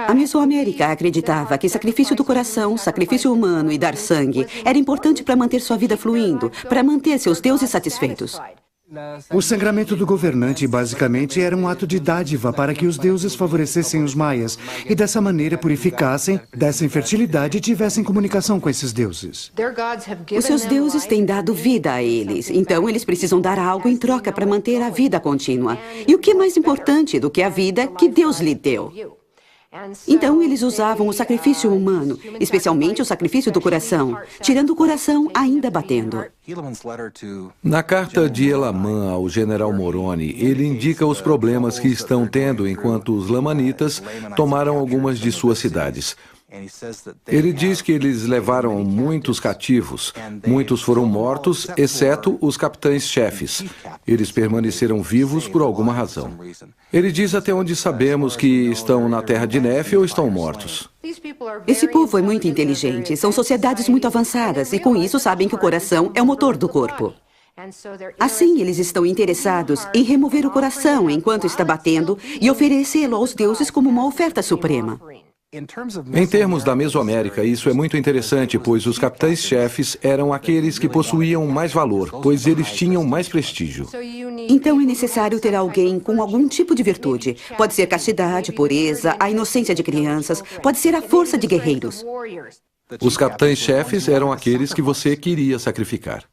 Speaker 2: A Mesoamérica acreditava que sacrifício do coração, sacrifício humano e dar sangue era importante para manter sua vida fluindo, para manter seus deuses satisfeitos.
Speaker 6: O sangramento do governante, basicamente, era um ato de dádiva para que os deuses favorecessem os maias e, dessa maneira, purificassem, dessem fertilidade e tivessem comunicação com esses deuses.
Speaker 2: Os seus deuses têm dado vida a eles, então eles precisam dar algo em troca para manter a vida contínua. E o que é mais importante do que a vida que Deus lhe deu? Então eles usavam o sacrifício humano, especialmente o sacrifício do coração, tirando o coração ainda batendo.
Speaker 9: Na carta de Elamã ao general Moroni, ele indica os problemas que estão tendo enquanto os lamanitas tomaram algumas de suas cidades. Ele diz que eles levaram muitos cativos, muitos foram mortos, exceto os capitães-chefes. Eles permaneceram vivos por alguma razão. Ele diz até onde sabemos que estão na terra de Nefe ou estão mortos.
Speaker 2: Esse povo é muito inteligente, são sociedades muito avançadas e com isso sabem que o coração é o motor do corpo. Assim, eles estão interessados em remover o coração enquanto está batendo e oferecê-lo aos deuses como uma oferta suprema.
Speaker 9: Em termos da Mesoamérica, isso é muito interessante, pois os capitães-chefes eram aqueles que possuíam mais valor, pois eles tinham mais prestígio.
Speaker 2: Então é necessário ter alguém com algum tipo de virtude. Pode ser castidade, pureza, a inocência de crianças, pode ser a força de guerreiros.
Speaker 9: Os capitães-chefes eram aqueles que você queria sacrificar.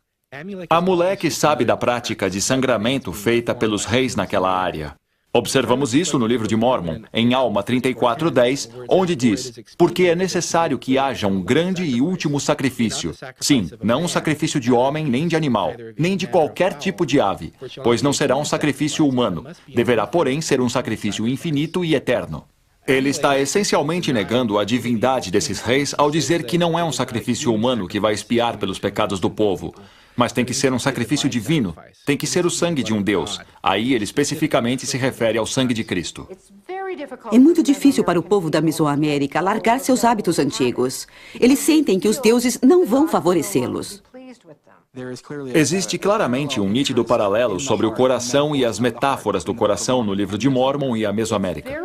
Speaker 3: Amaleque sabe da prática de sangramento feita pelos reis naquela área. Observamos isso no livro de Mórmon, em Alma 34:10, onde diz: porque é necessário que haja um grande e último sacrifício. Sim, não um sacrifício de homem nem de animal, nem de qualquer tipo de ave, pois não será um sacrifício humano. Deverá, porém, ser um sacrifício infinito e eterno. Ele está essencialmente negando a divindade desses reis ao dizer que não é um sacrifício humano que vai expiar pelos pecados do povo, mas tem que ser um sacrifício divino, tem que ser o sangue de um Deus. Aí ele especificamente se refere ao sangue de Cristo.
Speaker 2: É muito difícil para o povo da Mesoamérica largar seus hábitos antigos. Eles sentem que os deuses não vão favorecê-los.
Speaker 3: Existe claramente um nítido paralelo sobre o coração e as metáforas do coração no livro de Mórmon e a Mesoamérica.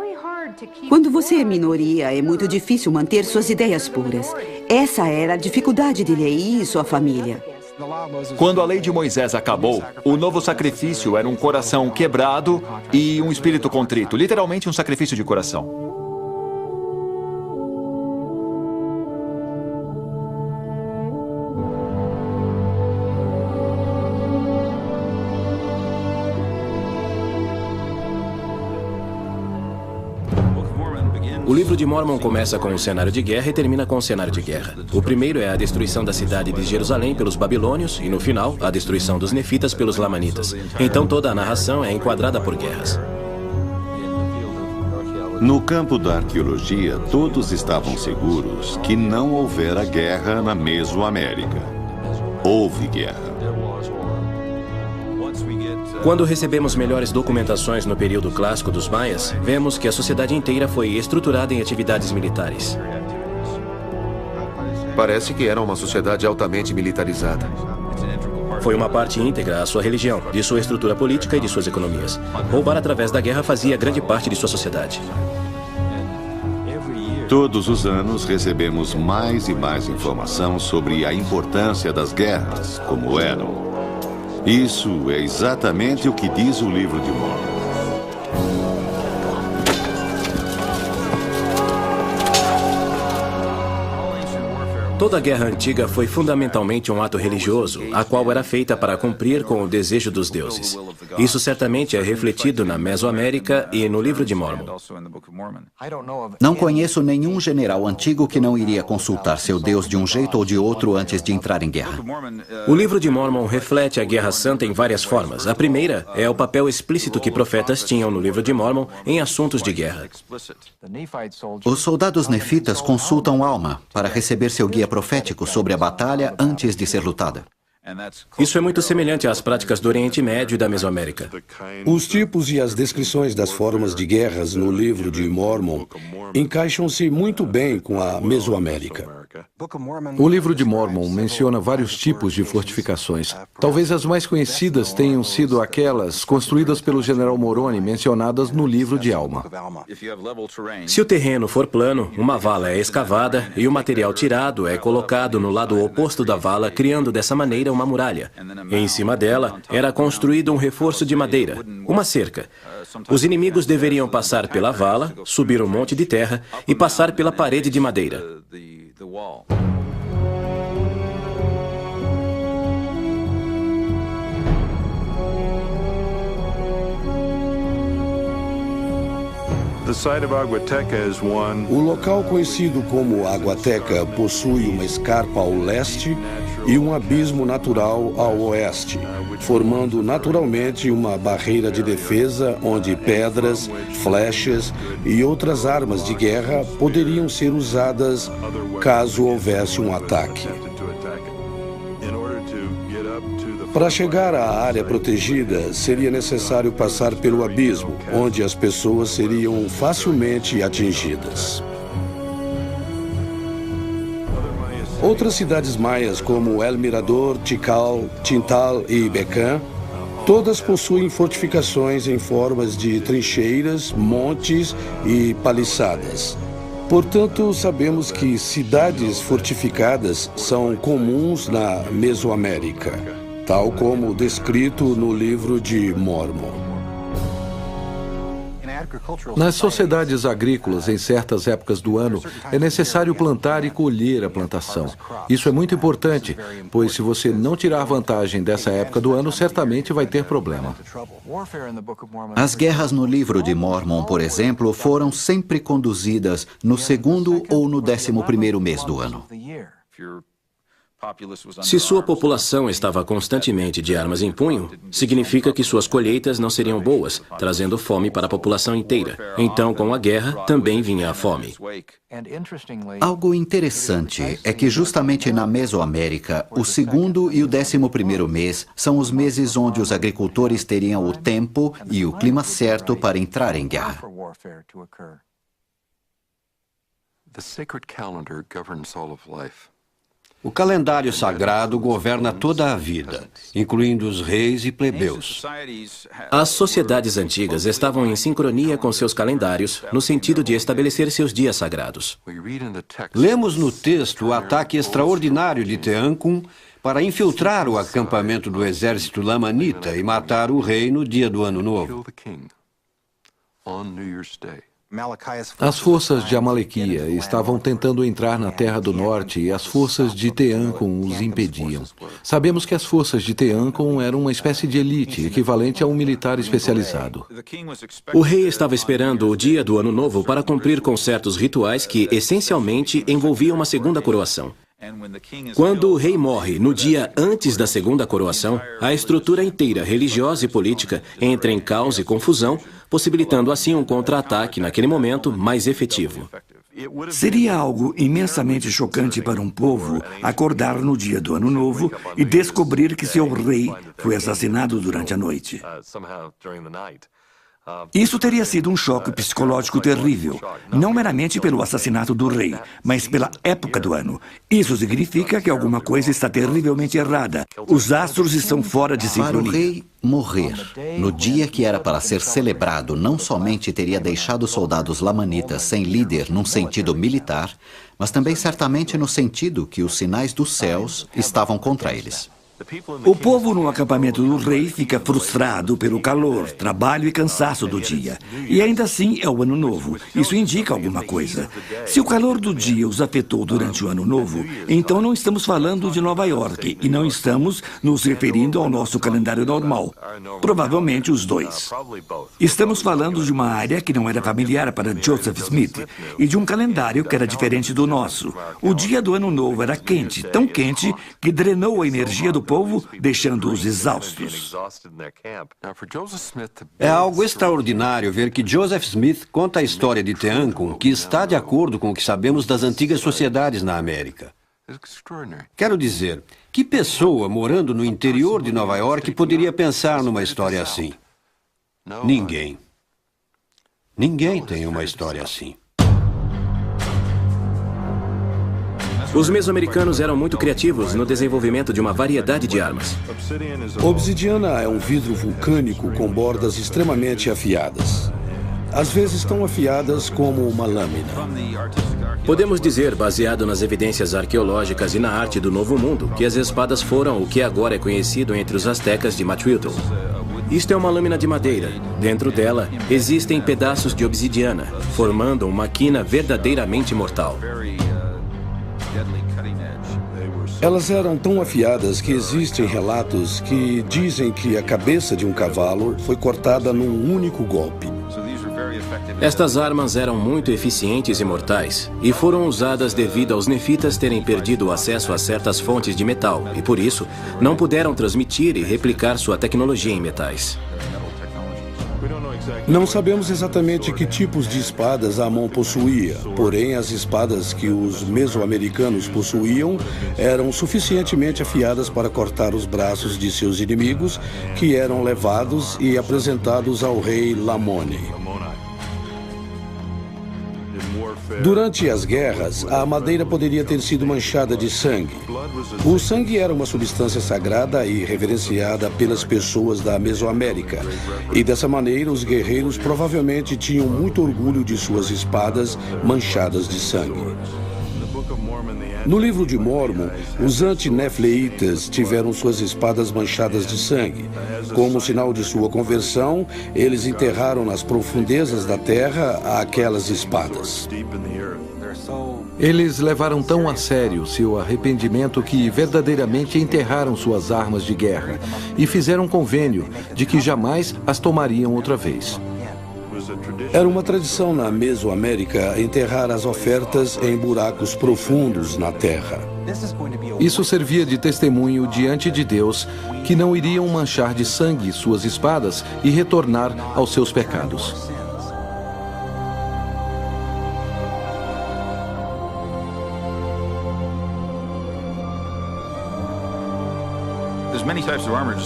Speaker 2: Quando você é minoria, é muito difícil manter suas ideias puras. Essa era a dificuldade de Leí e sua família.
Speaker 3: Quando a lei de Moisés acabou, o novo sacrifício era um coração quebrado e um espírito contrito, literalmente um sacrifício de coração.
Speaker 5: O livro de Mórmon começa com um cenário de guerra e termina com um cenário de guerra. O primeiro é a destruição da cidade de Jerusalém pelos babilônios e, no final, a destruição dos nefitas pelos lamanitas. Então toda a narração é enquadrada por guerras.
Speaker 1: No campo da arqueologia, todos estavam seguros que não houvera guerra na Mesoamérica. Houve guerra.
Speaker 5: Quando recebemos melhores documentações no período clássico dos maias, vemos que a sociedade inteira foi estruturada em atividades militares.
Speaker 8: Parece que era uma sociedade altamente militarizada.
Speaker 5: Foi uma parte íntegra à sua religião, de sua estrutura política e de suas economias. Roubar através da guerra fazia grande parte de sua sociedade.
Speaker 1: Todos os anos recebemos mais e mais informação sobre a importância das guerras, como eram. Isso é exatamente o que diz o livro de Mórmon.
Speaker 5: Toda a guerra antiga foi fundamentalmente um ato religioso, a qual era feita para cumprir com o desejo dos deuses. Isso certamente é refletido na Mesoamérica e no livro de Mórmon.
Speaker 20: Não conheço nenhum general antigo que não iria consultar seu Deus de um jeito ou de outro antes de entrar em guerra.
Speaker 5: O livro de Mórmon reflete a Guerra Santa em várias formas. A primeira é o papel explícito que profetas tinham no livro de Mórmon em assuntos de guerra.
Speaker 20: Os soldados nefitas consultam Alma para receber seu guia profético sobre a batalha antes de ser lutada.
Speaker 5: Isso é muito semelhante às práticas do Oriente Médio e da Mesoamérica.
Speaker 13: Os tipos e as descrições das formas de guerras no livro de Mórmon encaixam-se muito bem com a Mesoamérica.
Speaker 9: O livro de Mórmon menciona vários tipos de fortificações. Talvez as mais conhecidas tenham sido aquelas construídas pelo general Moroni mencionadas no livro de Alma.
Speaker 5: Se o terreno for plano, uma vala é escavada e o material tirado é colocado no lado oposto da vala, criando dessa maneira uma muralha. Em cima dela era construído um reforço de madeira, uma cerca. Os inimigos deveriam passar pela vala, subir um monte de terra e passar pela parede de madeira.
Speaker 13: O local conhecido como Aguateca possui uma escarpa ao leste e um abismo natural ao oeste, formando naturalmente uma barreira de defesa onde pedras, flechas e outras armas de guerra poderiam ser usadas caso houvesse um ataque. Para chegar à área protegida, seria necessário passar pelo abismo, onde as pessoas seriam facilmente atingidas. Outras cidades maias, como El Mirador, Tikal, Tintal e Becã, todas possuem fortificações em formas de trincheiras, montes e paliçadas. Portanto, sabemos que cidades fortificadas são comuns na Mesoamérica, tal como descrito no livro de Mórmon.
Speaker 9: Nas sociedades agrícolas, em certas épocas do ano, é necessário plantar e colher a plantação. Isso é muito importante, pois se você não tirar vantagem dessa época do ano, certamente vai ter problema.
Speaker 20: As guerras no livro de Mórmon, por exemplo, foram sempre conduzidas no segundo ou no 11º mês do ano.
Speaker 5: Se sua população estava constantemente de armas em punho, significa que suas colheitas não seriam boas, trazendo fome para a população inteira. Então, com a guerra, também vinha a fome.
Speaker 20: Algo interessante é que justamente na Mesoamérica, o segundo e o 11º mês são os meses onde os agricultores teriam o tempo e o clima certo para entrar em guerra.
Speaker 19: O calendário sagrado governa toda a vida, incluindo os reis e plebeus.
Speaker 5: As sociedades antigas estavam em sincronia com seus calendários, no sentido de estabelecer seus dias sagrados.
Speaker 19: Lemos no texto o ataque extraordinário de Teancum para infiltrar o acampamento do exército lamanita e matar o rei no dia do Ano Novo.
Speaker 9: As forças de Amalequia estavam tentando entrar na Terra do Norte e as forças de Teancum os impediam. Sabemos que as forças de Teancum eram uma espécie de elite, equivalente a um militar especializado.
Speaker 5: O rei estava esperando o dia do Ano Novo para cumprir com certos rituais que, essencialmente, envolviam uma segunda coroação. Quando o rei morre no dia antes da segunda coroação, a estrutura inteira, religiosa e política, entra em caos e confusão, possibilitando assim um contra-ataque naquele momento mais efetivo.
Speaker 14: Seria algo imensamente chocante para um povo acordar no dia do Ano Novo e descobrir que seu rei foi assassinado durante a noite. Isso teria sido um choque psicológico terrível, não meramente pelo assassinato do rei, mas pela época do ano. Isso significa que alguma coisa está terrivelmente errada. Os astros estão fora de sincronia.
Speaker 20: Para o rei morrer, no dia que era para ser celebrado, não somente teria deixado os soldados lamanitas sem líder num sentido militar, mas também certamente no sentido que os sinais dos céus estavam contra eles.
Speaker 14: O povo no acampamento do rei fica frustrado pelo calor, trabalho e cansaço do dia. E ainda assim é o Ano Novo. Isso indica alguma coisa. Se o calor do dia os afetou durante o Ano Novo, então não estamos falando de Nova York e não estamos nos referindo ao nosso calendário normal. Provavelmente os dois. Estamos falando de uma área que não era familiar para Joseph Smith e de um calendário que era diferente do nosso. O dia do Ano Novo era quente, tão quente que drenou a energia do povo, deixando-os exaustos.
Speaker 19: É algo extraordinário ver que Joseph Smith conta a história de Teancum, que está de acordo com o que sabemos das antigas sociedades na América. Quero dizer, que pessoa morando no interior de Nova York poderia pensar numa história assim? Ninguém. Ninguém tem uma história assim.
Speaker 5: Os mesoamericanos eram muito criativos no desenvolvimento de uma variedade de armas.
Speaker 13: Obsidiana é um vidro vulcânico com bordas extremamente afiadas. Às vezes tão afiadas como uma lâmina.
Speaker 5: Podemos dizer, baseado nas evidências arqueológicas e na arte do Novo Mundo, que as espadas foram o que agora é conhecido entre os astecas de Machuiltl. Isto é uma lâmina de madeira. Dentro dela, existem pedaços de obsidiana, formando uma quina verdadeiramente mortal.
Speaker 13: Elas eram tão afiadas que existem relatos que dizem que a cabeça de um cavalo foi cortada num único golpe.
Speaker 5: Estas armas eram muito eficientes e mortais, e foram usadas devido aos nefitas terem perdido o acesso a certas fontes de metal, e por isso não puderam transmitir e replicar sua tecnologia em metais.
Speaker 13: Não sabemos exatamente que tipos de espadas Amon possuía, porém as espadas que os mesoamericanos possuíam eram suficientemente afiadas para cortar os braços de seus inimigos, que eram levados e apresentados ao rei Lamoni. Durante as guerras, a madeira poderia ter sido manchada de sangue. O sangue era uma substância sagrada e reverenciada pelas pessoas da Mesoamérica. E dessa maneira, os guerreiros provavelmente tinham muito orgulho de suas espadas manchadas de sangue. No livro de Mórmon, os anti-nefleitas tiveram suas espadas manchadas de sangue. Como sinal de sua conversão, eles enterraram nas profundezas da terra aquelas espadas.
Speaker 9: Eles levaram tão a sério seu arrependimento que verdadeiramente enterraram suas armas de guerra e fizeram um convênio de que jamais as tomariam outra vez.
Speaker 13: Era uma tradição na Mesoamérica enterrar as ofertas em buracos profundos na terra.
Speaker 9: Isso servia de testemunho diante de Deus que não iriam manchar de sangue suas espadas e retornar aos seus pecados.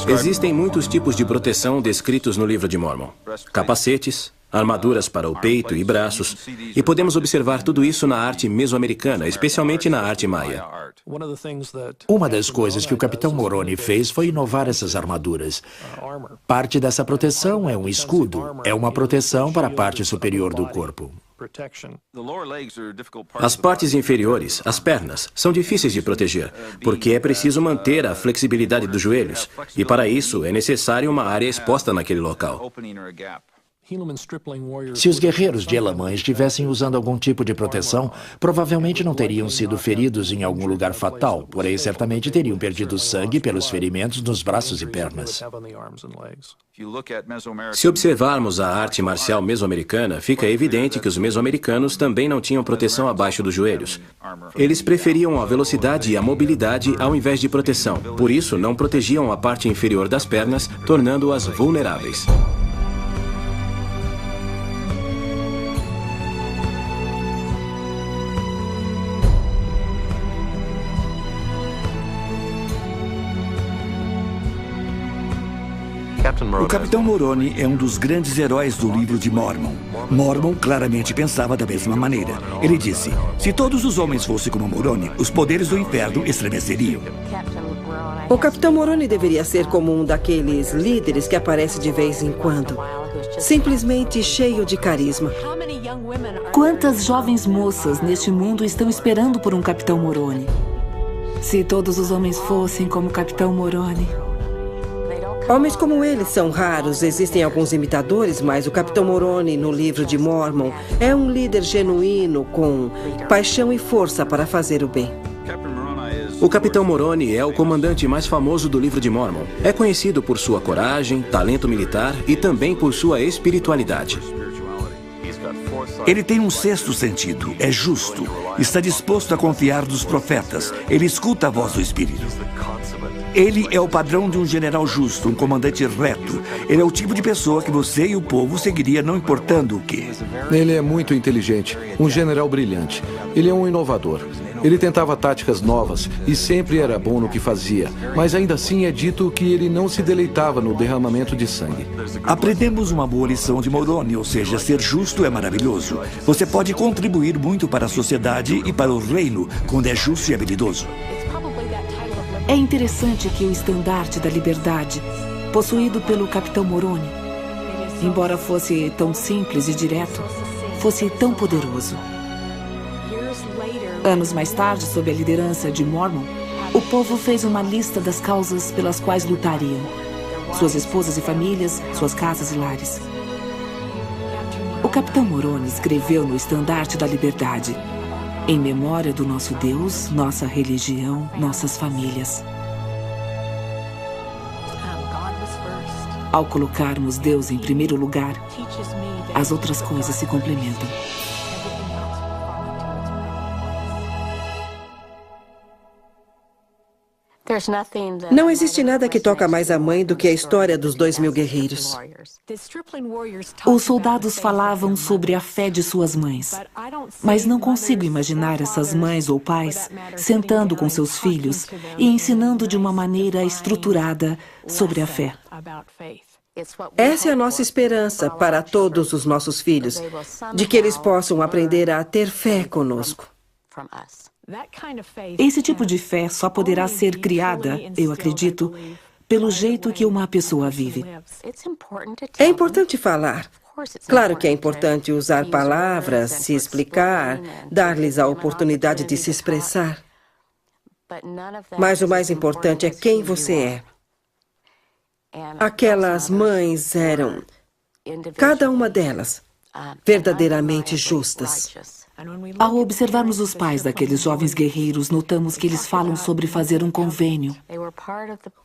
Speaker 5: Existem muitos tipos de proteção descritos no livro de Mórmon. Capacetes, armaduras para o peito e braços, e podemos observar tudo isso na arte mesoamericana, especialmente na arte maia.
Speaker 11: Uma das coisas que o Capitão Moroni fez foi inovar essas armaduras. Parte dessa proteção é um escudo, é uma proteção para a parte superior do corpo.
Speaker 5: As partes inferiores, as pernas, são difíceis de proteger, porque é preciso manter a flexibilidade dos joelhos, e para isso é necessário uma área exposta naquele local.
Speaker 11: Se os guerreiros de Elamã estivessem usando algum tipo de proteção, provavelmente não teriam sido feridos em algum lugar fatal, porém certamente teriam perdido sangue pelos ferimentos nos braços e pernas.
Speaker 5: Se observarmos a arte marcial mesoamericana, fica evidente que os mesoamericanos também não tinham proteção abaixo dos joelhos. Eles preferiam a velocidade e a mobilidade ao invés de proteção. Por isso, não protegiam a parte inferior das pernas, tornando-as vulneráveis.
Speaker 14: O Capitão Moroni é um dos grandes heróis do livro de Mórmon. Mórmon claramente pensava da mesma maneira. Ele disse, se todos os homens fossem como Moroni, os poderes do inferno estremeceriam.
Speaker 15: O Capitão Moroni deveria ser como um daqueles líderes que aparece de vez em quando. Simplesmente cheio de carisma.
Speaker 16: Quantas jovens moças neste mundo estão esperando por um Capitão Moroni? Se todos os homens fossem como o Capitão Moroni...
Speaker 15: Homens como ele são raros, existem alguns imitadores, mas o Capitão Moroni, no livro de Mórmon, é um líder genuíno com paixão e força para fazer o bem.
Speaker 5: O Capitão Moroni é o comandante mais famoso do livro de Mórmon. É conhecido por sua coragem, talento militar e também por sua espiritualidade.
Speaker 14: Ele tem um sexto sentido, é justo, está disposto a confiar nos profetas, ele escuta a voz do Espírito. Ele é o padrão de um general justo, um comandante reto. Ele é o tipo de pessoa que você e o povo seguiria não importando o quê.
Speaker 9: Ele é muito inteligente, um general brilhante. Ele é um inovador. Ele tentava táticas novas e sempre era bom no que fazia, mas ainda assim é dito que ele não se deleitava no derramamento de sangue.
Speaker 14: Aprendemos uma boa lição de Moroni, ou seja, ser justo é maravilhoso. Você pode contribuir muito para a sociedade e para o reino quando é justo e habilidoso.
Speaker 16: É interessante que o estandarte da liberdade, possuído pelo Capitão Moroni, embora fosse tão simples e direto, fosse tão poderoso. Anos mais tarde, sob a liderança de Mórmon, o povo fez uma lista das causas pelas quais lutariam. Suas esposas e famílias, suas casas e lares. O Capitão Moroni escreveu no estandarte da liberdade: em memória do nosso Deus, nossa religião, nossas famílias. Ao colocarmos Deus em primeiro lugar, as outras coisas se complementam.
Speaker 15: Não existe nada que toca mais a mãe do que a história dos 2.000 guerreiros.
Speaker 16: Os soldados falavam sobre a fé de suas mães, mas não consigo imaginar essas mães ou pais sentando com seus filhos e ensinando de uma maneira estruturada sobre a fé.
Speaker 15: Essa é a nossa esperança para todos os nossos filhos, de que eles possam aprender a ter fé conosco.
Speaker 17: Esse tipo de fé só poderá ser criada, eu acredito, pelo jeito que uma pessoa vive.
Speaker 15: É importante falar. Claro que é importante usar palavras, se explicar, dar-lhes a oportunidade de se expressar. Mas o mais importante é quem você é. Aquelas mães eram, cada uma delas, verdadeiramente justas.
Speaker 17: Ao observarmos os pais daqueles jovens guerreiros, notamos que eles falam sobre fazer um convênio.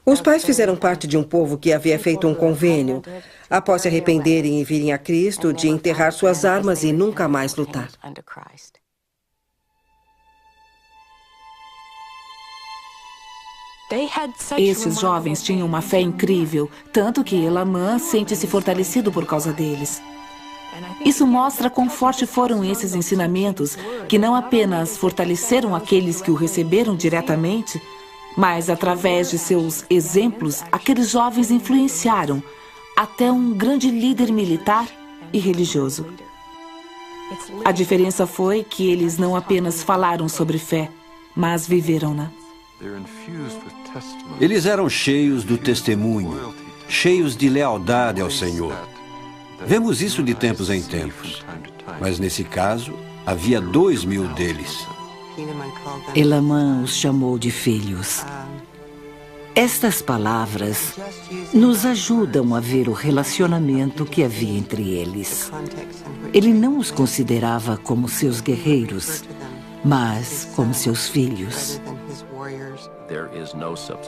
Speaker 15: Os pais fizeram parte de um povo que havia feito um convênio, após se arrependerem e virem a Cristo, de enterrar suas armas e nunca mais lutar.
Speaker 17: Esses jovens tinham uma fé incrível, tanto que Elamã sente-se fortalecido por causa deles. Isso mostra quão fortes foram esses ensinamentos, que não apenas fortaleceram aqueles que o receberam diretamente, mas através de seus exemplos, aqueles jovens influenciaram até um grande líder militar e religioso. A diferença foi que eles não apenas falaram sobre fé, mas viveram-na.
Speaker 19: Eles eram cheios do testemunho, cheios de lealdade ao Senhor. Vemos isso de tempos em tempos, mas nesse caso, havia 2.000 deles.
Speaker 16: Elamã os chamou de filhos. Estas palavras nos ajudam a ver o relacionamento que havia entre eles. Ele não os considerava como seus guerreiros, mas como seus filhos.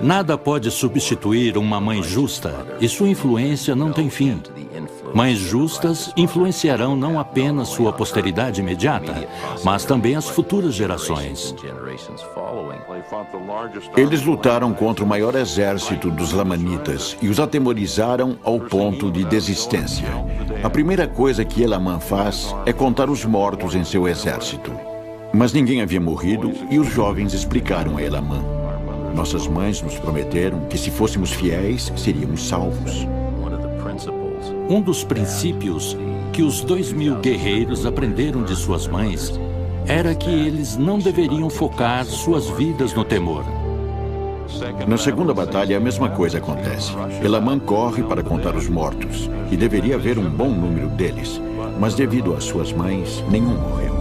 Speaker 21: Nada pode substituir uma mãe justa, e sua influência não tem fim. Mães justas influenciarão não apenas sua posteridade imediata, mas também as futuras gerações.
Speaker 12: Eles lutaram contra o maior exército dos lamanitas e os atemorizaram ao ponto de desistência. A primeira coisa que Elamã faz é contar os mortos em seu exército. Mas ninguém havia morrido e os jovens explicaram a Elamã. Nossas mães nos prometeram que se fôssemos fiéis, seríamos salvos.
Speaker 21: Um dos princípios que os 2.000 guerreiros aprenderam de suas mães era que eles não deveriam focar suas vidas no temor.
Speaker 12: Na segunda batalha, a mesma coisa acontece. Elamã corre para contar os mortos, e deveria haver um bom número deles, mas devido às suas mães, nenhum morreu.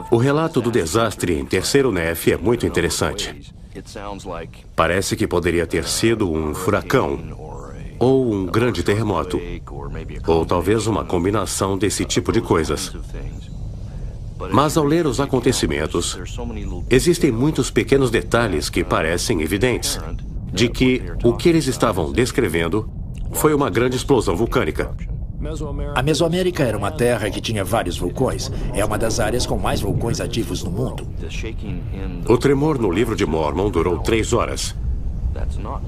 Speaker 22: O relato do desastre em Terceiro Nef é muito interessante. Parece que poderia ter sido um furacão, ou um grande terremoto, ou talvez uma combinação desse tipo de coisas. Mas ao ler os acontecimentos, existem muitos pequenos detalhes que parecem evidentes, de que o que eles estavam descrevendo foi uma grande explosão vulcânica.
Speaker 11: A Mesoamérica era uma terra que tinha vários vulcões. É uma das áreas com mais vulcões ativos no mundo.
Speaker 22: O tremor no livro de Mormon durou 3 horas.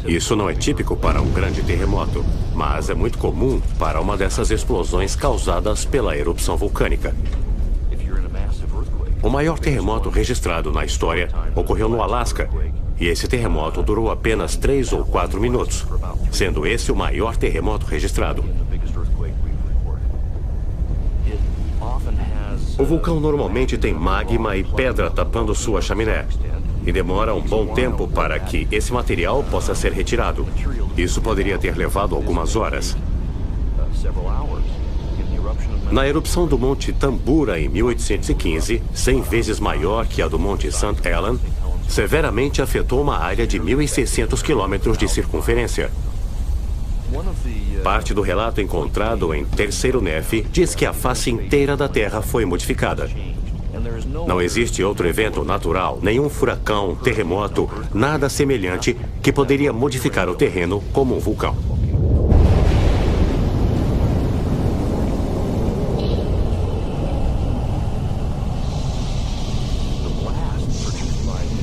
Speaker 22: Isso não é típico para um grande terremoto, mas é muito comum para uma dessas explosões causadas pela erupção vulcânica. O maior terremoto registrado na história ocorreu no Alasca, e esse terremoto durou apenas 3 ou 4 minutos, sendo esse o maior terremoto registrado. O vulcão normalmente tem magma e pedra tapando sua chaminé, e demora um bom tempo para que esse material possa ser retirado. Isso poderia ter levado algumas horas. Na erupção do Monte Tambura em 1815, 100 vezes maior que a do Monte St. Helens, severamente afetou uma área de 1.600 quilômetros de circunferência. Parte do relato encontrado em Terceiro Nef diz que a face inteira da Terra foi modificada. Não existe outro evento natural, nenhum furacão, terremoto, nada semelhante que poderia modificar o terreno como um vulcão.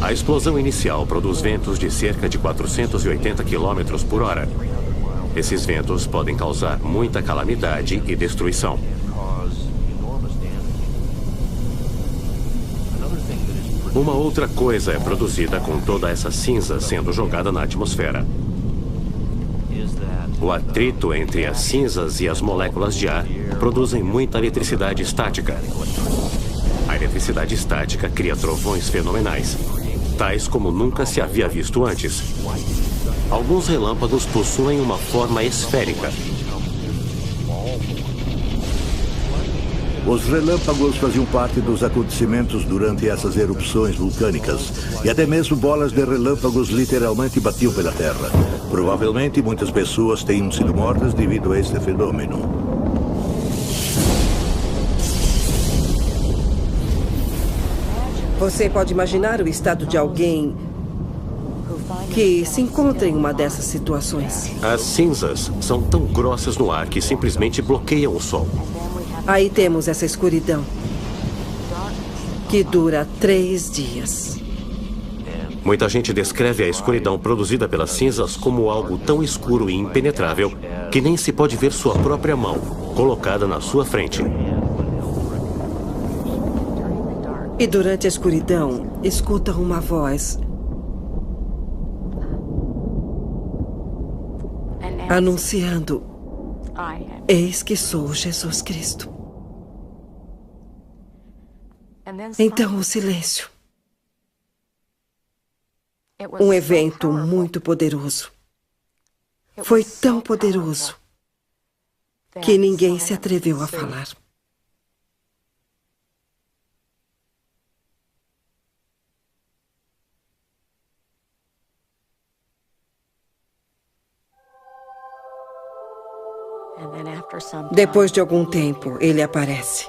Speaker 22: A explosão inicial produz ventos de cerca de 480 km por hora. Esses ventos podem causar muita calamidade e destruição. Uma outra coisa é produzida com toda essa cinza sendo jogada na atmosfera. O atrito entre as cinzas e as moléculas de ar produzem muita eletricidade estática. A eletricidade estática cria trovões fenomenais, tais como nunca se havia visto antes. Alguns relâmpagos possuem uma forma esférica.
Speaker 10: Os relâmpagos faziam parte dos acontecimentos durante essas erupções vulcânicas. E até mesmo bolas de relâmpagos literalmente batiam pela Terra. Provavelmente muitas pessoas tenham sido mortas devido a este fenômeno.
Speaker 15: Você pode imaginar o estado de alguém que se encontra em uma dessas situações.
Speaker 22: As cinzas são tão grossas no ar que simplesmente bloqueiam o sol.
Speaker 15: Aí temos essa escuridão, que dura 3 dias.
Speaker 22: Muita gente descreve a escuridão produzida pelas cinzas como algo tão escuro e impenetrável que nem se pode ver sua própria mão colocada na sua frente.
Speaker 15: E durante a escuridão, escuta uma voz anunciando: eis que sou Jesus Cristo. Então o silêncio. Um evento muito poderoso. Foi tão poderoso que ninguém se atreveu a falar. Depois de algum tempo, ele aparece.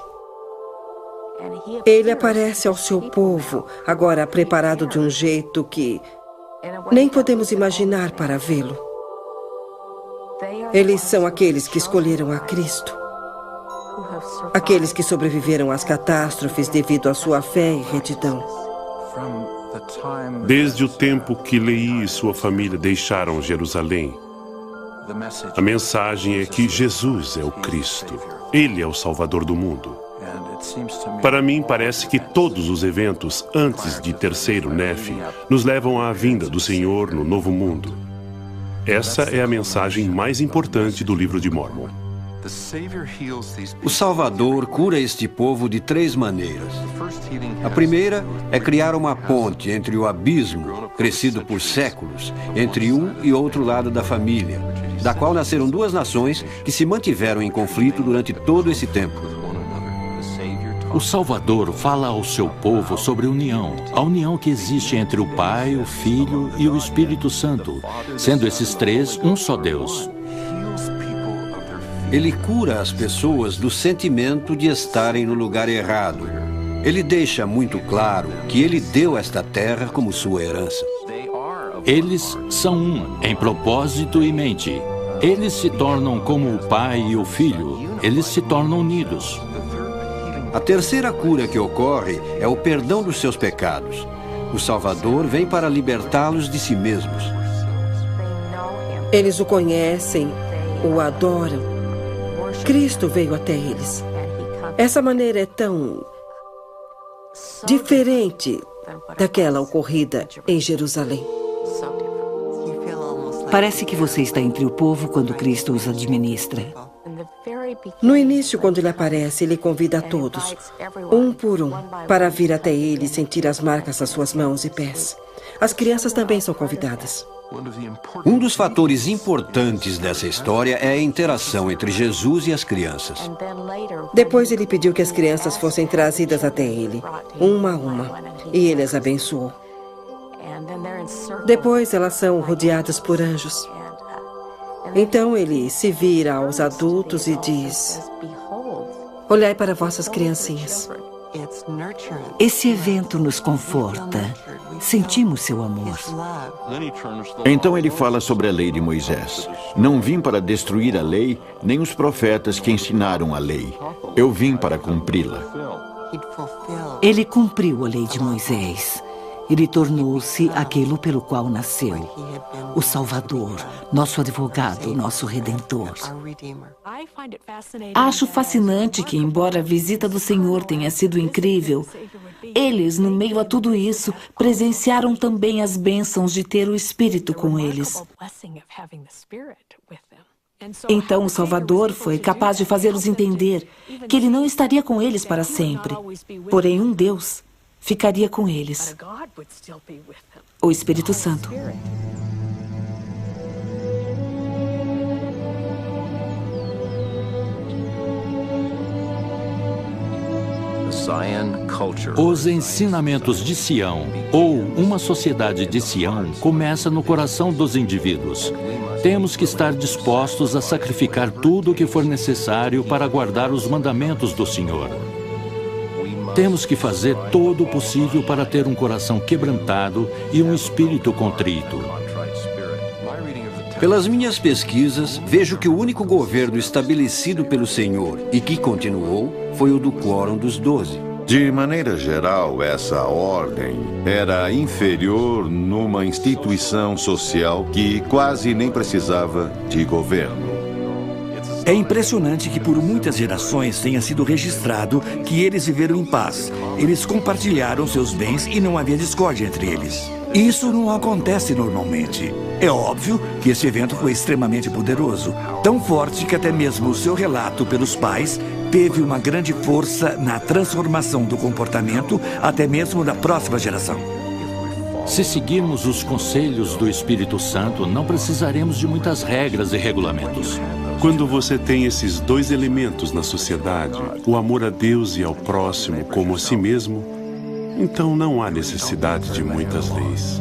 Speaker 15: Ele aparece ao seu povo, agora preparado de um jeito que nem podemos imaginar para vê-lo. Eles são aqueles que escolheram a Cristo. Aqueles que sobreviveram às catástrofes devido à sua fé e retidão.
Speaker 18: Desde o tempo que Leí e sua família deixaram Jerusalém, a mensagem é que Jesus é o Cristo. Ele é o Salvador do mundo. Para mim, parece que todos os eventos antes de terceiro Nefi nos levam à vinda do Senhor no novo mundo. Essa é a mensagem mais importante do livro de Mórmon.
Speaker 19: O Salvador cura este povo de 3 maneiras. A primeira é criar uma ponte entre o abismo, crescido por séculos, entre um e outro lado da família, da qual nasceram 2 nações que se mantiveram em conflito durante todo esse tempo.
Speaker 21: O Salvador fala ao seu povo sobre união, a união que existe entre o Pai, o Filho e o Espírito Santo, sendo esses 3 um só Deus.
Speaker 19: Ele cura as pessoas do sentimento de estarem no lugar errado. Ele deixa muito claro que ele deu esta terra como sua herança.
Speaker 21: Eles são um em propósito e mente. Eles se tornam como o Pai e o Filho. Eles se tornam unidos.
Speaker 19: A terceira cura que ocorre é o perdão dos seus pecados. O Salvador vem para libertá-los de si mesmos.
Speaker 15: Eles o conhecem, o adoram. Cristo veio até eles. Essa maneira é tão diferente daquela ocorrida em Jerusalém.
Speaker 16: Parece que você está entre o povo quando Cristo os administra.
Speaker 15: No início, quando ele aparece, ele convida a todos, um por um, para vir até ele e sentir as marcas das suas mãos e pés. As crianças também são convidadas.
Speaker 19: Um dos fatores importantes dessa história é a interação entre Jesus e as crianças.
Speaker 15: Depois ele pediu que as crianças fossem trazidas até ele, uma a uma, e ele as abençoou. Depois elas são rodeadas por anjos. Então ele se vira aos adultos e diz: olhai para vossas criancinhas.
Speaker 16: Esse evento nos conforta. Sentimos seu amor.
Speaker 12: Então ele fala sobre a lei de Moisés. Não vim para destruir a lei, nem os profetas que ensinaram a lei. Eu vim para cumpri-la.
Speaker 16: Ele cumpriu a lei de Moisés. Ele tornou-se aquilo pelo qual nasceu. O Salvador, nosso advogado, nosso Redentor.
Speaker 17: Acho fascinante que, embora a visita do Senhor tenha sido incrível, eles, no meio a tudo isso, presenciaram também as bênçãos de ter o Espírito com eles. Então o Salvador foi capaz de fazê-los entender que ele não estaria com eles para sempre, porém um Deus ficaria com eles, o Espírito Santo.
Speaker 21: Os ensinamentos de Sião, ou uma sociedade de Sião, começa no coração dos indivíduos. Temos que estar dispostos a sacrificar tudo o que for necessário para guardar os mandamentos do Senhor. Temos que fazer todo o possível para ter um coração quebrantado e um espírito contrito.
Speaker 19: Pelas minhas pesquisas, vejo que o único governo estabelecido pelo Senhor e que continuou foi o do Quórum dos 12.
Speaker 1: De maneira geral, essa ordem era inferior numa instituição social que quase nem precisava de governo.
Speaker 14: É impressionante que por muitas gerações tenha sido registrado que eles viveram em paz. Eles compartilharam seus bens e não havia discórdia entre eles. Isso não acontece normalmente. É óbvio que esse evento foi extremamente poderoso, tão forte que até mesmo o seu relato pelos pais teve uma grande força na transformação do comportamento, até mesmo da próxima geração.
Speaker 21: Se seguirmos os conselhos do Espírito Santo, não precisaremos de muitas regras e regulamentos.
Speaker 18: Quando você tem esses dois elementos na sociedade, o amor a Deus e ao próximo como a si mesmo, então não há necessidade de muitas leis.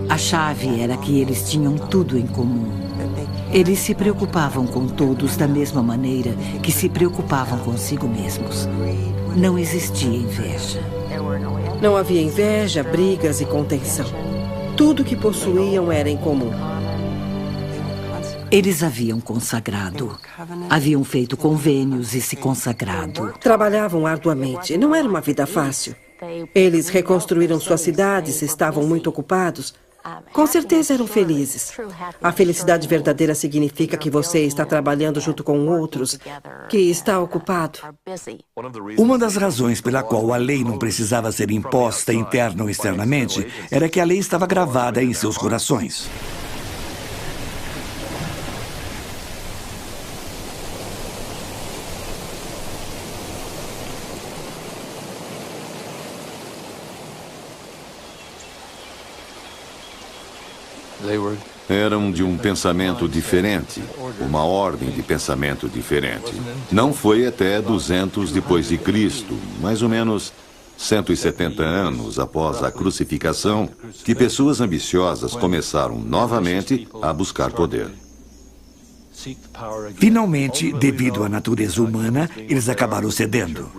Speaker 16: A chave era que eles tinham tudo em comum. Eles se preocupavam com todos da mesma maneira que se preocupavam consigo mesmos. Não existia inveja.
Speaker 15: Não havia inveja, brigas e contenção. Tudo que possuíam era em comum.
Speaker 16: Eles haviam consagrado. Haviam feito convênios e se consagrado.
Speaker 15: Trabalhavam arduamente. Não era uma vida fácil. Eles reconstruíram suas cidades, estavam muito ocupados. Com certeza eram felizes. A felicidade verdadeira significa que você está trabalhando junto com outros, que está ocupado.
Speaker 14: Uma das razões pela qual a lei não precisava ser imposta interna ou externamente era que a lei estava gravada em seus corações.
Speaker 1: Eram de um pensamento diferente, uma ordem de pensamento diferente. Não foi até 200 depois de Cristo, mais ou menos 170 anos após a crucificação, que pessoas ambiciosas começaram novamente a buscar poder.
Speaker 14: Finalmente, devido à natureza humana, eles acabaram cedendo.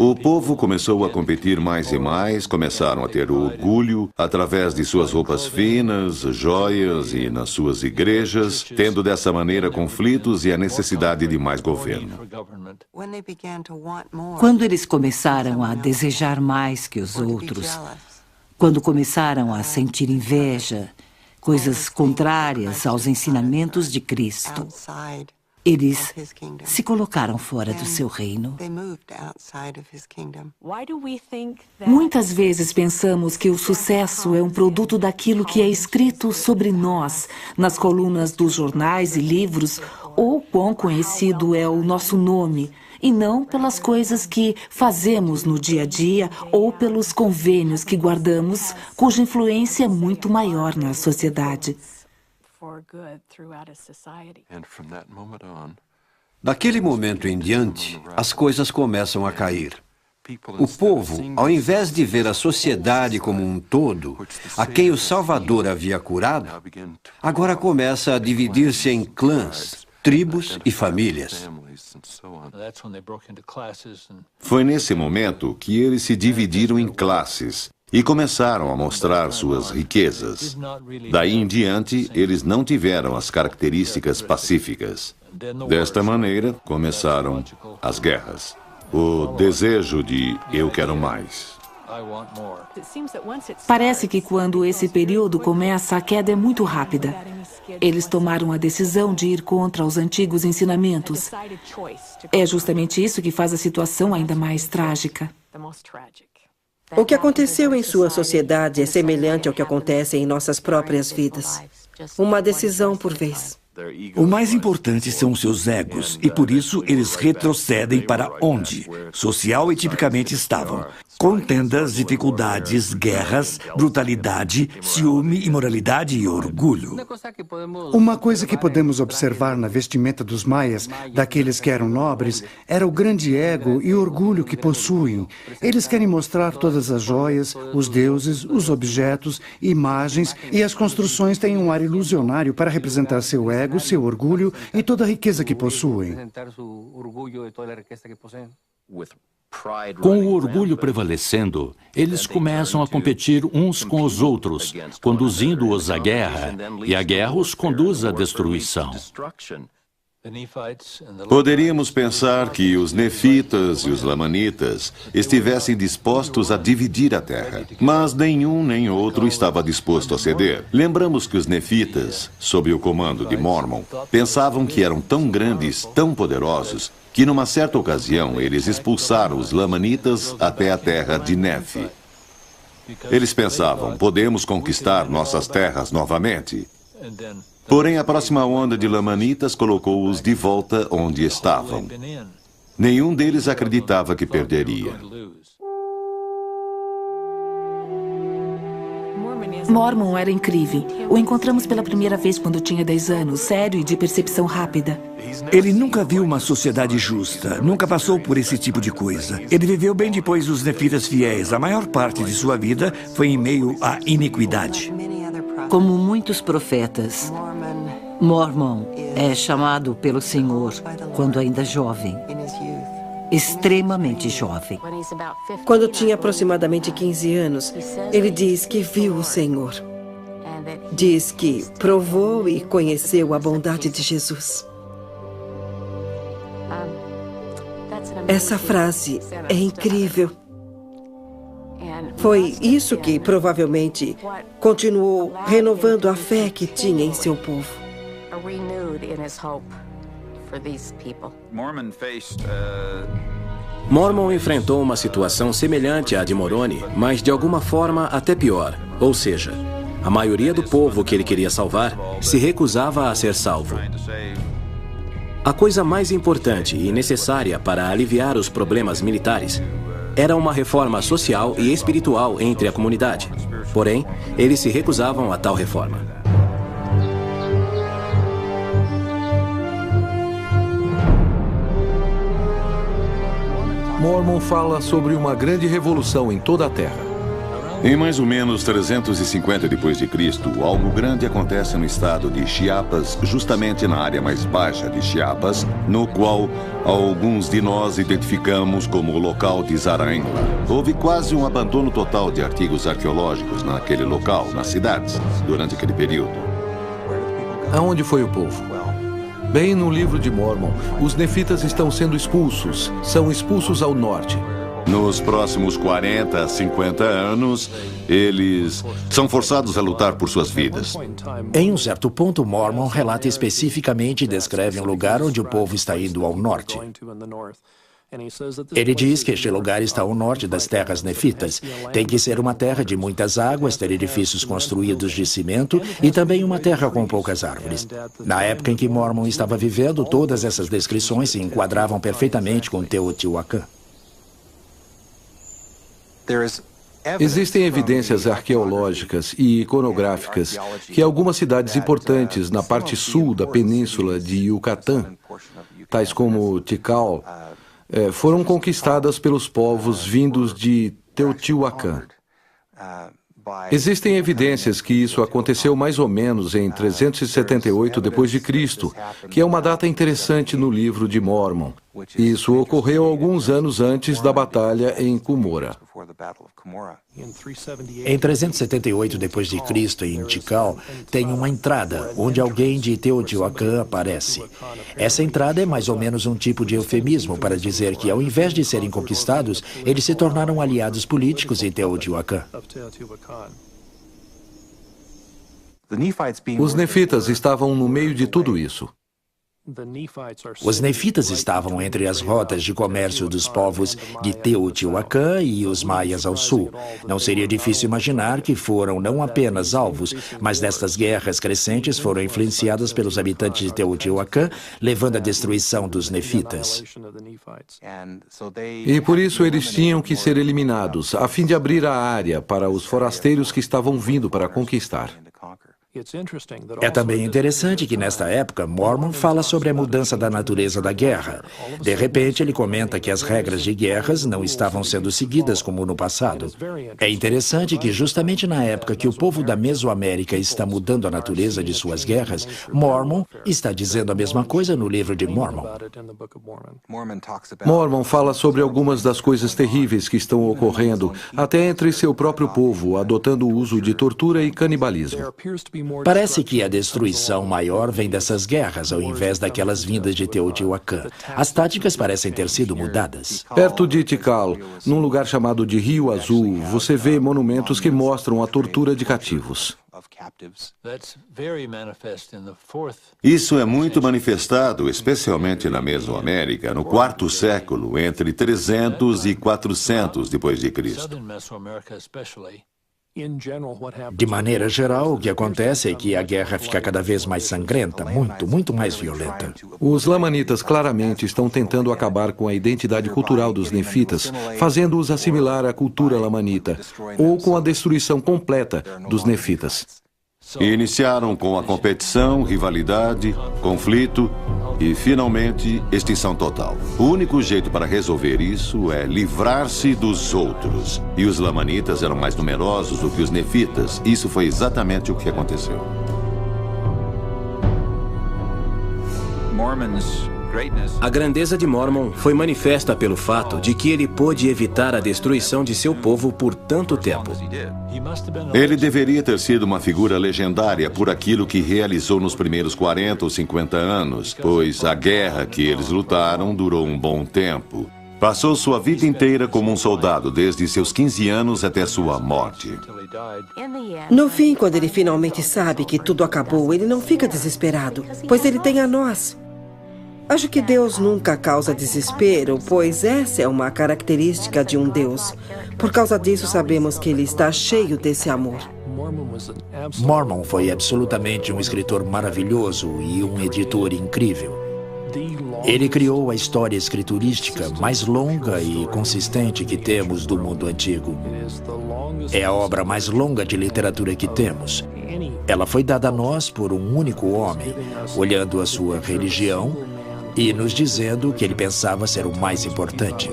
Speaker 1: O povo começou a competir mais e mais, começaram a ter orgulho através de suas roupas finas, joias e nas suas igrejas, tendo dessa maneira conflitos e a necessidade de mais governo.
Speaker 16: Quando eles começaram a desejar mais que os outros, quando começaram a sentir inveja, coisas contrárias aos ensinamentos de Cristo, eles se colocaram fora do seu reino.
Speaker 17: Muitas vezes pensamos que o sucesso é um produto daquilo que é escrito sobre nós, nas colunas dos jornais e livros, ou quão conhecido é o nosso nome, e não pelas coisas que fazemos no dia a dia ou pelos convênios que guardamos, cuja influência é muito maior na sociedade.
Speaker 19: Daquele momento em diante, as coisas começam a cair. O povo, ao invés de ver a sociedade como um todo, a quem o Salvador havia curado, agora começa a dividir-se em clãs, tribos e famílias.
Speaker 1: Foi nesse momento que eles se dividiram em classes e começaram a mostrar suas riquezas. Daí em diante, eles não tiveram as características pacíficas. Desta maneira, começaram as guerras. O desejo de eu quero mais.
Speaker 17: Parece que quando esse período começa, a queda é muito rápida. Eles tomaram a decisão de ir contra os antigos ensinamentos. É justamente isso que faz a situação ainda mais trágica.
Speaker 15: O que aconteceu em sua sociedade é semelhante ao que acontece em nossas próprias vidas. Uma decisão por vez.
Speaker 14: O mais importante são os seus egos, e por isso eles retrocedem para onde, social e tipicamente estavam. Contendas, dificuldades, guerras, brutalidade, ciúme, imoralidade e orgulho.
Speaker 6: Uma coisa que podemos observar na vestimenta dos maias, daqueles que eram nobres, era o grande ego e orgulho que possuem. Eles querem mostrar todas as joias, os deuses, os objetos, imagens, e as construções têm um ar ilusionário para representar seu ego, seu orgulho e toda a riqueza que possuem.
Speaker 21: Com o orgulho prevalecendo, eles começam a competir uns com os outros, conduzindo-os à guerra, e a guerra os conduz à destruição.
Speaker 1: Poderíamos pensar que os nefitas e os lamanitas estivessem dispostos a dividir a terra, mas nenhum nem outro estava disposto a ceder. Lembramos que os nefitas, sob o comando de Mormon, pensavam que eram tão grandes, tão poderosos, que numa certa ocasião eles expulsaram os lamanitas até a terra de Nefe. Eles pensavam, podemos conquistar nossas terras novamente. Porém, a próxima onda de lamanitas colocou-os de volta onde estavam. Nenhum deles acreditava que perderia.
Speaker 17: Mormon era incrível. O encontramos pela primeira vez quando tinha 10 anos, sério e de percepção rápida.
Speaker 14: Ele nunca viu uma sociedade justa, nunca passou por esse tipo de coisa. Ele viveu bem depois dos nefitas fiéis. A maior parte de sua vida foi em meio à iniquidade.
Speaker 16: Como muitos profetas, Mormon é chamado pelo Senhor quando ainda jovem, extremamente jovem.
Speaker 15: Quando tinha aproximadamente 15 anos, ele diz que viu o Senhor. Diz que provou e conheceu a bondade de Jesus. Essa frase é incrível. Foi isso que, provavelmente, continuou renovando a fé que tinha em seu povo.
Speaker 5: Mormon enfrentou uma situação semelhante à de Moroni, mas de alguma forma até pior. Ou seja, a maioria do povo que ele queria salvar se recusava a ser salvo. A coisa mais importante e necessária para aliviar os problemas militares era uma reforma social e espiritual entre a comunidade. Porém, eles se recusavam a tal reforma.
Speaker 9: Mormon fala sobre uma grande revolução em toda a Terra.
Speaker 1: Em mais ou menos 350 depois de Cristo, algo grande acontece no estado de Chiapas, justamente na área mais baixa de Chiapas, no qual alguns de nós identificamos como o local de Zarahemla. Houve quase um abandono total de artigos arqueológicos naquele local, nas cidades, durante aquele período.
Speaker 9: Aonde foi o povo? Bem no livro de Mormon, os nefitas estão sendo expulsos. São expulsos ao norte.
Speaker 1: Nos próximos 40 a 50 anos, eles são forçados a lutar por suas vidas.
Speaker 11: Em um certo ponto, Mormon relata especificamente e descreve um lugar onde o povo está indo ao norte. Ele diz que este lugar está ao norte das terras nefitas. Tem que ser uma terra de muitas águas, ter edifícios construídos de cimento e também uma terra com poucas árvores. Na época em que Mormon estava vivendo, todas essas descrições se enquadravam perfeitamente com Teotihuacan.
Speaker 9: Existem evidências arqueológicas e iconográficas que algumas cidades importantes na parte sul da península de Yucatán, tais como Tikal, foram conquistadas pelos povos vindos de Teotihuacan. Existem evidências que isso aconteceu mais ou menos em 378 d.C., que é uma data interessante no livro de Mormon. Isso ocorreu alguns anos antes da batalha em Cumorah.
Speaker 11: Em 378 d.C., em Tikal, tem uma entrada onde alguém de Teotihuacan aparece. Essa entrada é mais ou menos um tipo de eufemismo para dizer que, ao invés de serem conquistados, eles se tornaram aliados políticos em Teotihuacan.
Speaker 9: Os nefitas estavam no meio de tudo isso.
Speaker 11: Os nefitas estavam entre as rotas de comércio dos povos de Teotihuacan e os maias ao sul. Não seria difícil imaginar que foram não apenas alvos, mas destas guerras crescentes foram influenciadas pelos habitantes de Teotihuacan, levando à destruição dos nefitas.
Speaker 9: E por isso eles tinham que ser eliminados, a fim de abrir a área para os forasteiros que estavam vindo para conquistar.
Speaker 11: É também interessante que, nesta época, Mormon fala sobre a mudança da natureza da guerra. De repente, ele comenta que as regras de guerras não estavam sendo seguidas como no passado. É interessante que, justamente na época que o povo da Mesoamérica está mudando a natureza de suas guerras, Mormon está dizendo a mesma coisa no livro de Mormon.
Speaker 9: Mormon fala sobre algumas das coisas terríveis que estão ocorrendo, até entre seu próprio povo, adotando o uso de tortura e canibalismo.
Speaker 11: Parece que a destruição maior vem dessas guerras, ao invés daquelas vindas de Teotihuacan. As táticas parecem ter sido mudadas.
Speaker 9: Perto de Tikal, num lugar chamado de Rio Azul, você vê monumentos que mostram a tortura de cativos.
Speaker 1: Isso é muito manifestado, especialmente na Mesoamérica, no 4º século, entre 300 e 400 depois de Cristo.
Speaker 11: De maneira geral, o que acontece é que a guerra fica cada vez mais sangrenta, muito mais violenta.
Speaker 9: Os lamanitas claramente estão tentando acabar com a identidade cultural dos nefitas, fazendo-os assimilar à cultura lamanita, ou com a destruição completa dos nefitas.
Speaker 1: Iniciaram com a competição, rivalidade, conflito e, finalmente, extinção total. O único jeito para resolver isso é livrar-se dos outros. E os lamanitas eram mais numerosos do que os nefitas. Isso foi exatamente o que aconteceu.
Speaker 5: A grandeza de Mormon foi manifesta pelo fato de que ele pôde evitar a destruição de seu povo por tanto tempo.
Speaker 1: Ele deveria ter sido uma figura legendária por aquilo que realizou nos primeiros 40 ou 50 anos, pois a guerra que eles lutaram durou um bom tempo. Passou sua vida inteira como um soldado, desde seus 15 anos até sua morte.
Speaker 15: No fim, quando ele finalmente sabe que tudo acabou, ele não fica desesperado, pois ele tem a nós. Acho que Deus nunca causa desespero, pois essa é uma característica de um Deus. Por causa disso, sabemos que ele está cheio desse amor.
Speaker 11: Mormon foi absolutamente um escritor maravilhoso e um editor incrível. Ele criou a história escriturística mais longa e consistente que temos do mundo antigo. É a obra mais longa de literatura que temos. Ela foi dada a nós por um único homem, olhando a sua religião e nos dizendo que ele pensava ser o mais importante.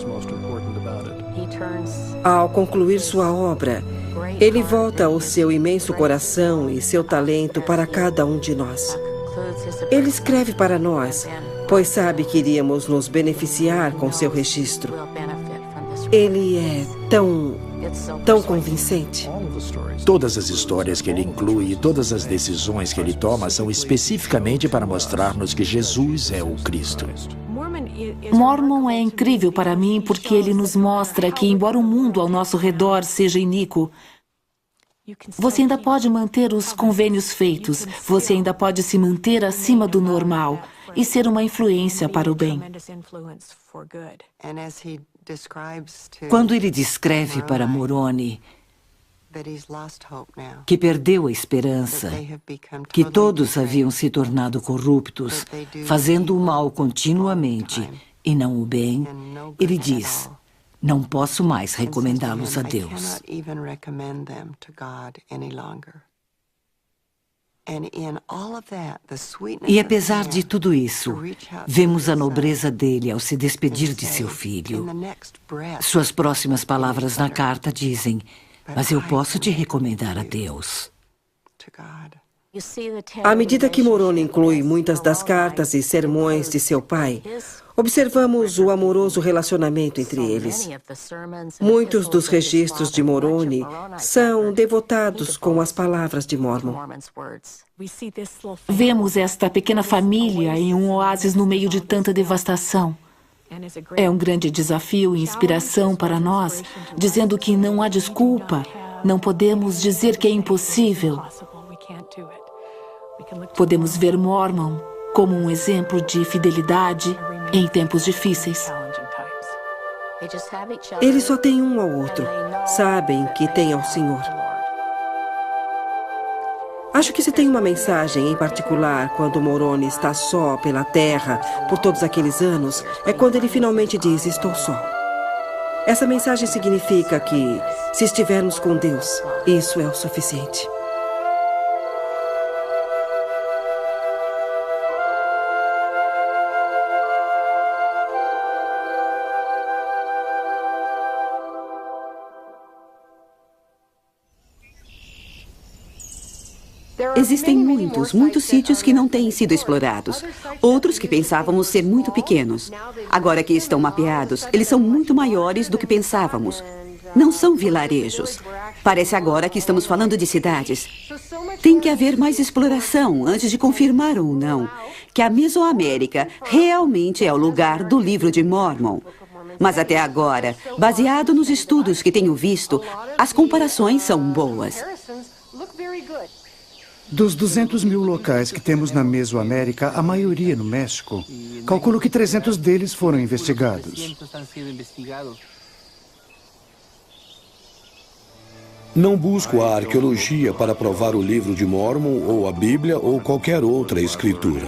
Speaker 15: Ao concluir sua obra, ele volta o seu imenso coração e seu talento para cada um de nós. Ele escreve para nós, pois sabe que iríamos nos beneficiar com seu registro. Ele é tão convincente.
Speaker 11: Todas as histórias que ele inclui e todas as decisões que ele toma são especificamente para mostrar-nos que Jesus é o Cristo.
Speaker 17: Mormon é incrível para mim porque ele nos mostra que, embora o mundo ao nosso redor seja iníquo, você ainda pode manter os convênios feitos, você ainda pode se manter acima do normal e ser uma influência para o bem.
Speaker 16: Quando ele descreve para Moroni que perdeu a esperança, que todos haviam se tornado corruptos, fazendo o mal continuamente e não o bem, ele diz: não posso mais recomendá-los a Deus. E apesar de tudo isso, vemos a nobreza dele ao se despedir de seu filho. Suas próximas palavras na carta dizem: mas eu posso te recomendar a Deus.
Speaker 15: À medida que Moroni inclui muitas das cartas e sermões de seu pai, observamos o amoroso relacionamento entre eles. Muitos dos registros de Moroni são devotados com as palavras de Mormon.
Speaker 17: Vemos esta pequena família em um oásis no meio de tanta devastação. É um grande desafio e inspiração para nós, dizendo que não há desculpa, não podemos dizer que é impossível. Podemos ver Mormon como um exemplo de fidelidade em tempos difíceis.
Speaker 15: Eles só têm um ao outro, sabem que têm ao Senhor. Acho que se tem uma mensagem em particular quando Moroni está só pela terra por todos aqueles anos, é quando ele finalmente diz: estou só. Essa mensagem significa que, se estivermos com Deus, isso é o suficiente.
Speaker 2: Existem muitos sítios que não têm sido explorados. Outros que pensávamos ser muito pequenos. Agora que estão mapeados, eles são muito maiores do que pensávamos. Não são vilarejos. Parece agora que estamos falando de cidades. Tem que haver mais exploração antes de confirmar ou não que a Mesoamérica realmente é o lugar do Livro de Mormon. Mas até agora, baseado nos estudos que tenho visto, as comparações são boas.
Speaker 6: Dos 200 mil locais que temos na Mesoamérica, a maioria no México, calculo que 300 deles foram investigados.
Speaker 13: Não busco a arqueologia para provar o Livro de Mormon ou a Bíblia ou qualquer outra escritura.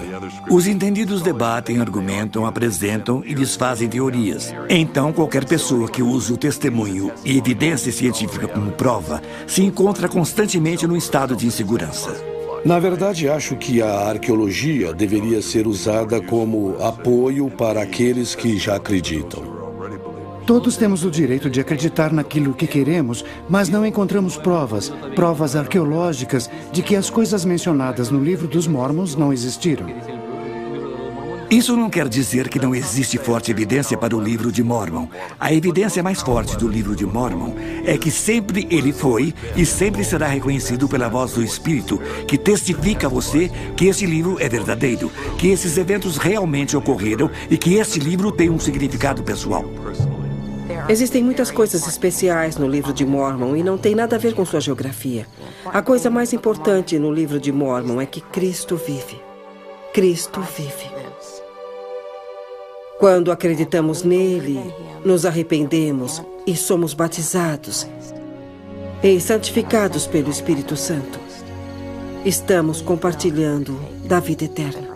Speaker 14: Os entendidos debatem, argumentam, apresentam e desfazem teorias. Então, qualquer pessoa que use o testemunho e evidência científica como prova se encontra constantemente num estado de insegurança.
Speaker 13: Na verdade, acho que a arqueologia deveria ser usada como apoio para aqueles que já acreditam.
Speaker 6: Todos temos o direito de acreditar naquilo que queremos, mas não encontramos provas arqueológicas de que as coisas mencionadas no Livro dos Mormons não existiram.
Speaker 14: Isso não quer dizer que não existe forte evidência para o Livro de Mormon. A evidência mais forte do Livro de Mormon é que sempre ele foi e sempre será reconhecido pela voz do Espírito, que testifica a você que esse livro é verdadeiro, que esses eventos realmente ocorreram e que esse livro tem um significado pessoal.
Speaker 15: Existem muitas coisas especiais no Livro de Mormon e não tem nada a ver com sua geografia. A coisa mais importante no Livro de Mormon é que Cristo vive. Cristo vive. Quando acreditamos nele, nos arrependemos e somos batizados e santificados pelo Espírito Santo, estamos compartilhando da vida eterna.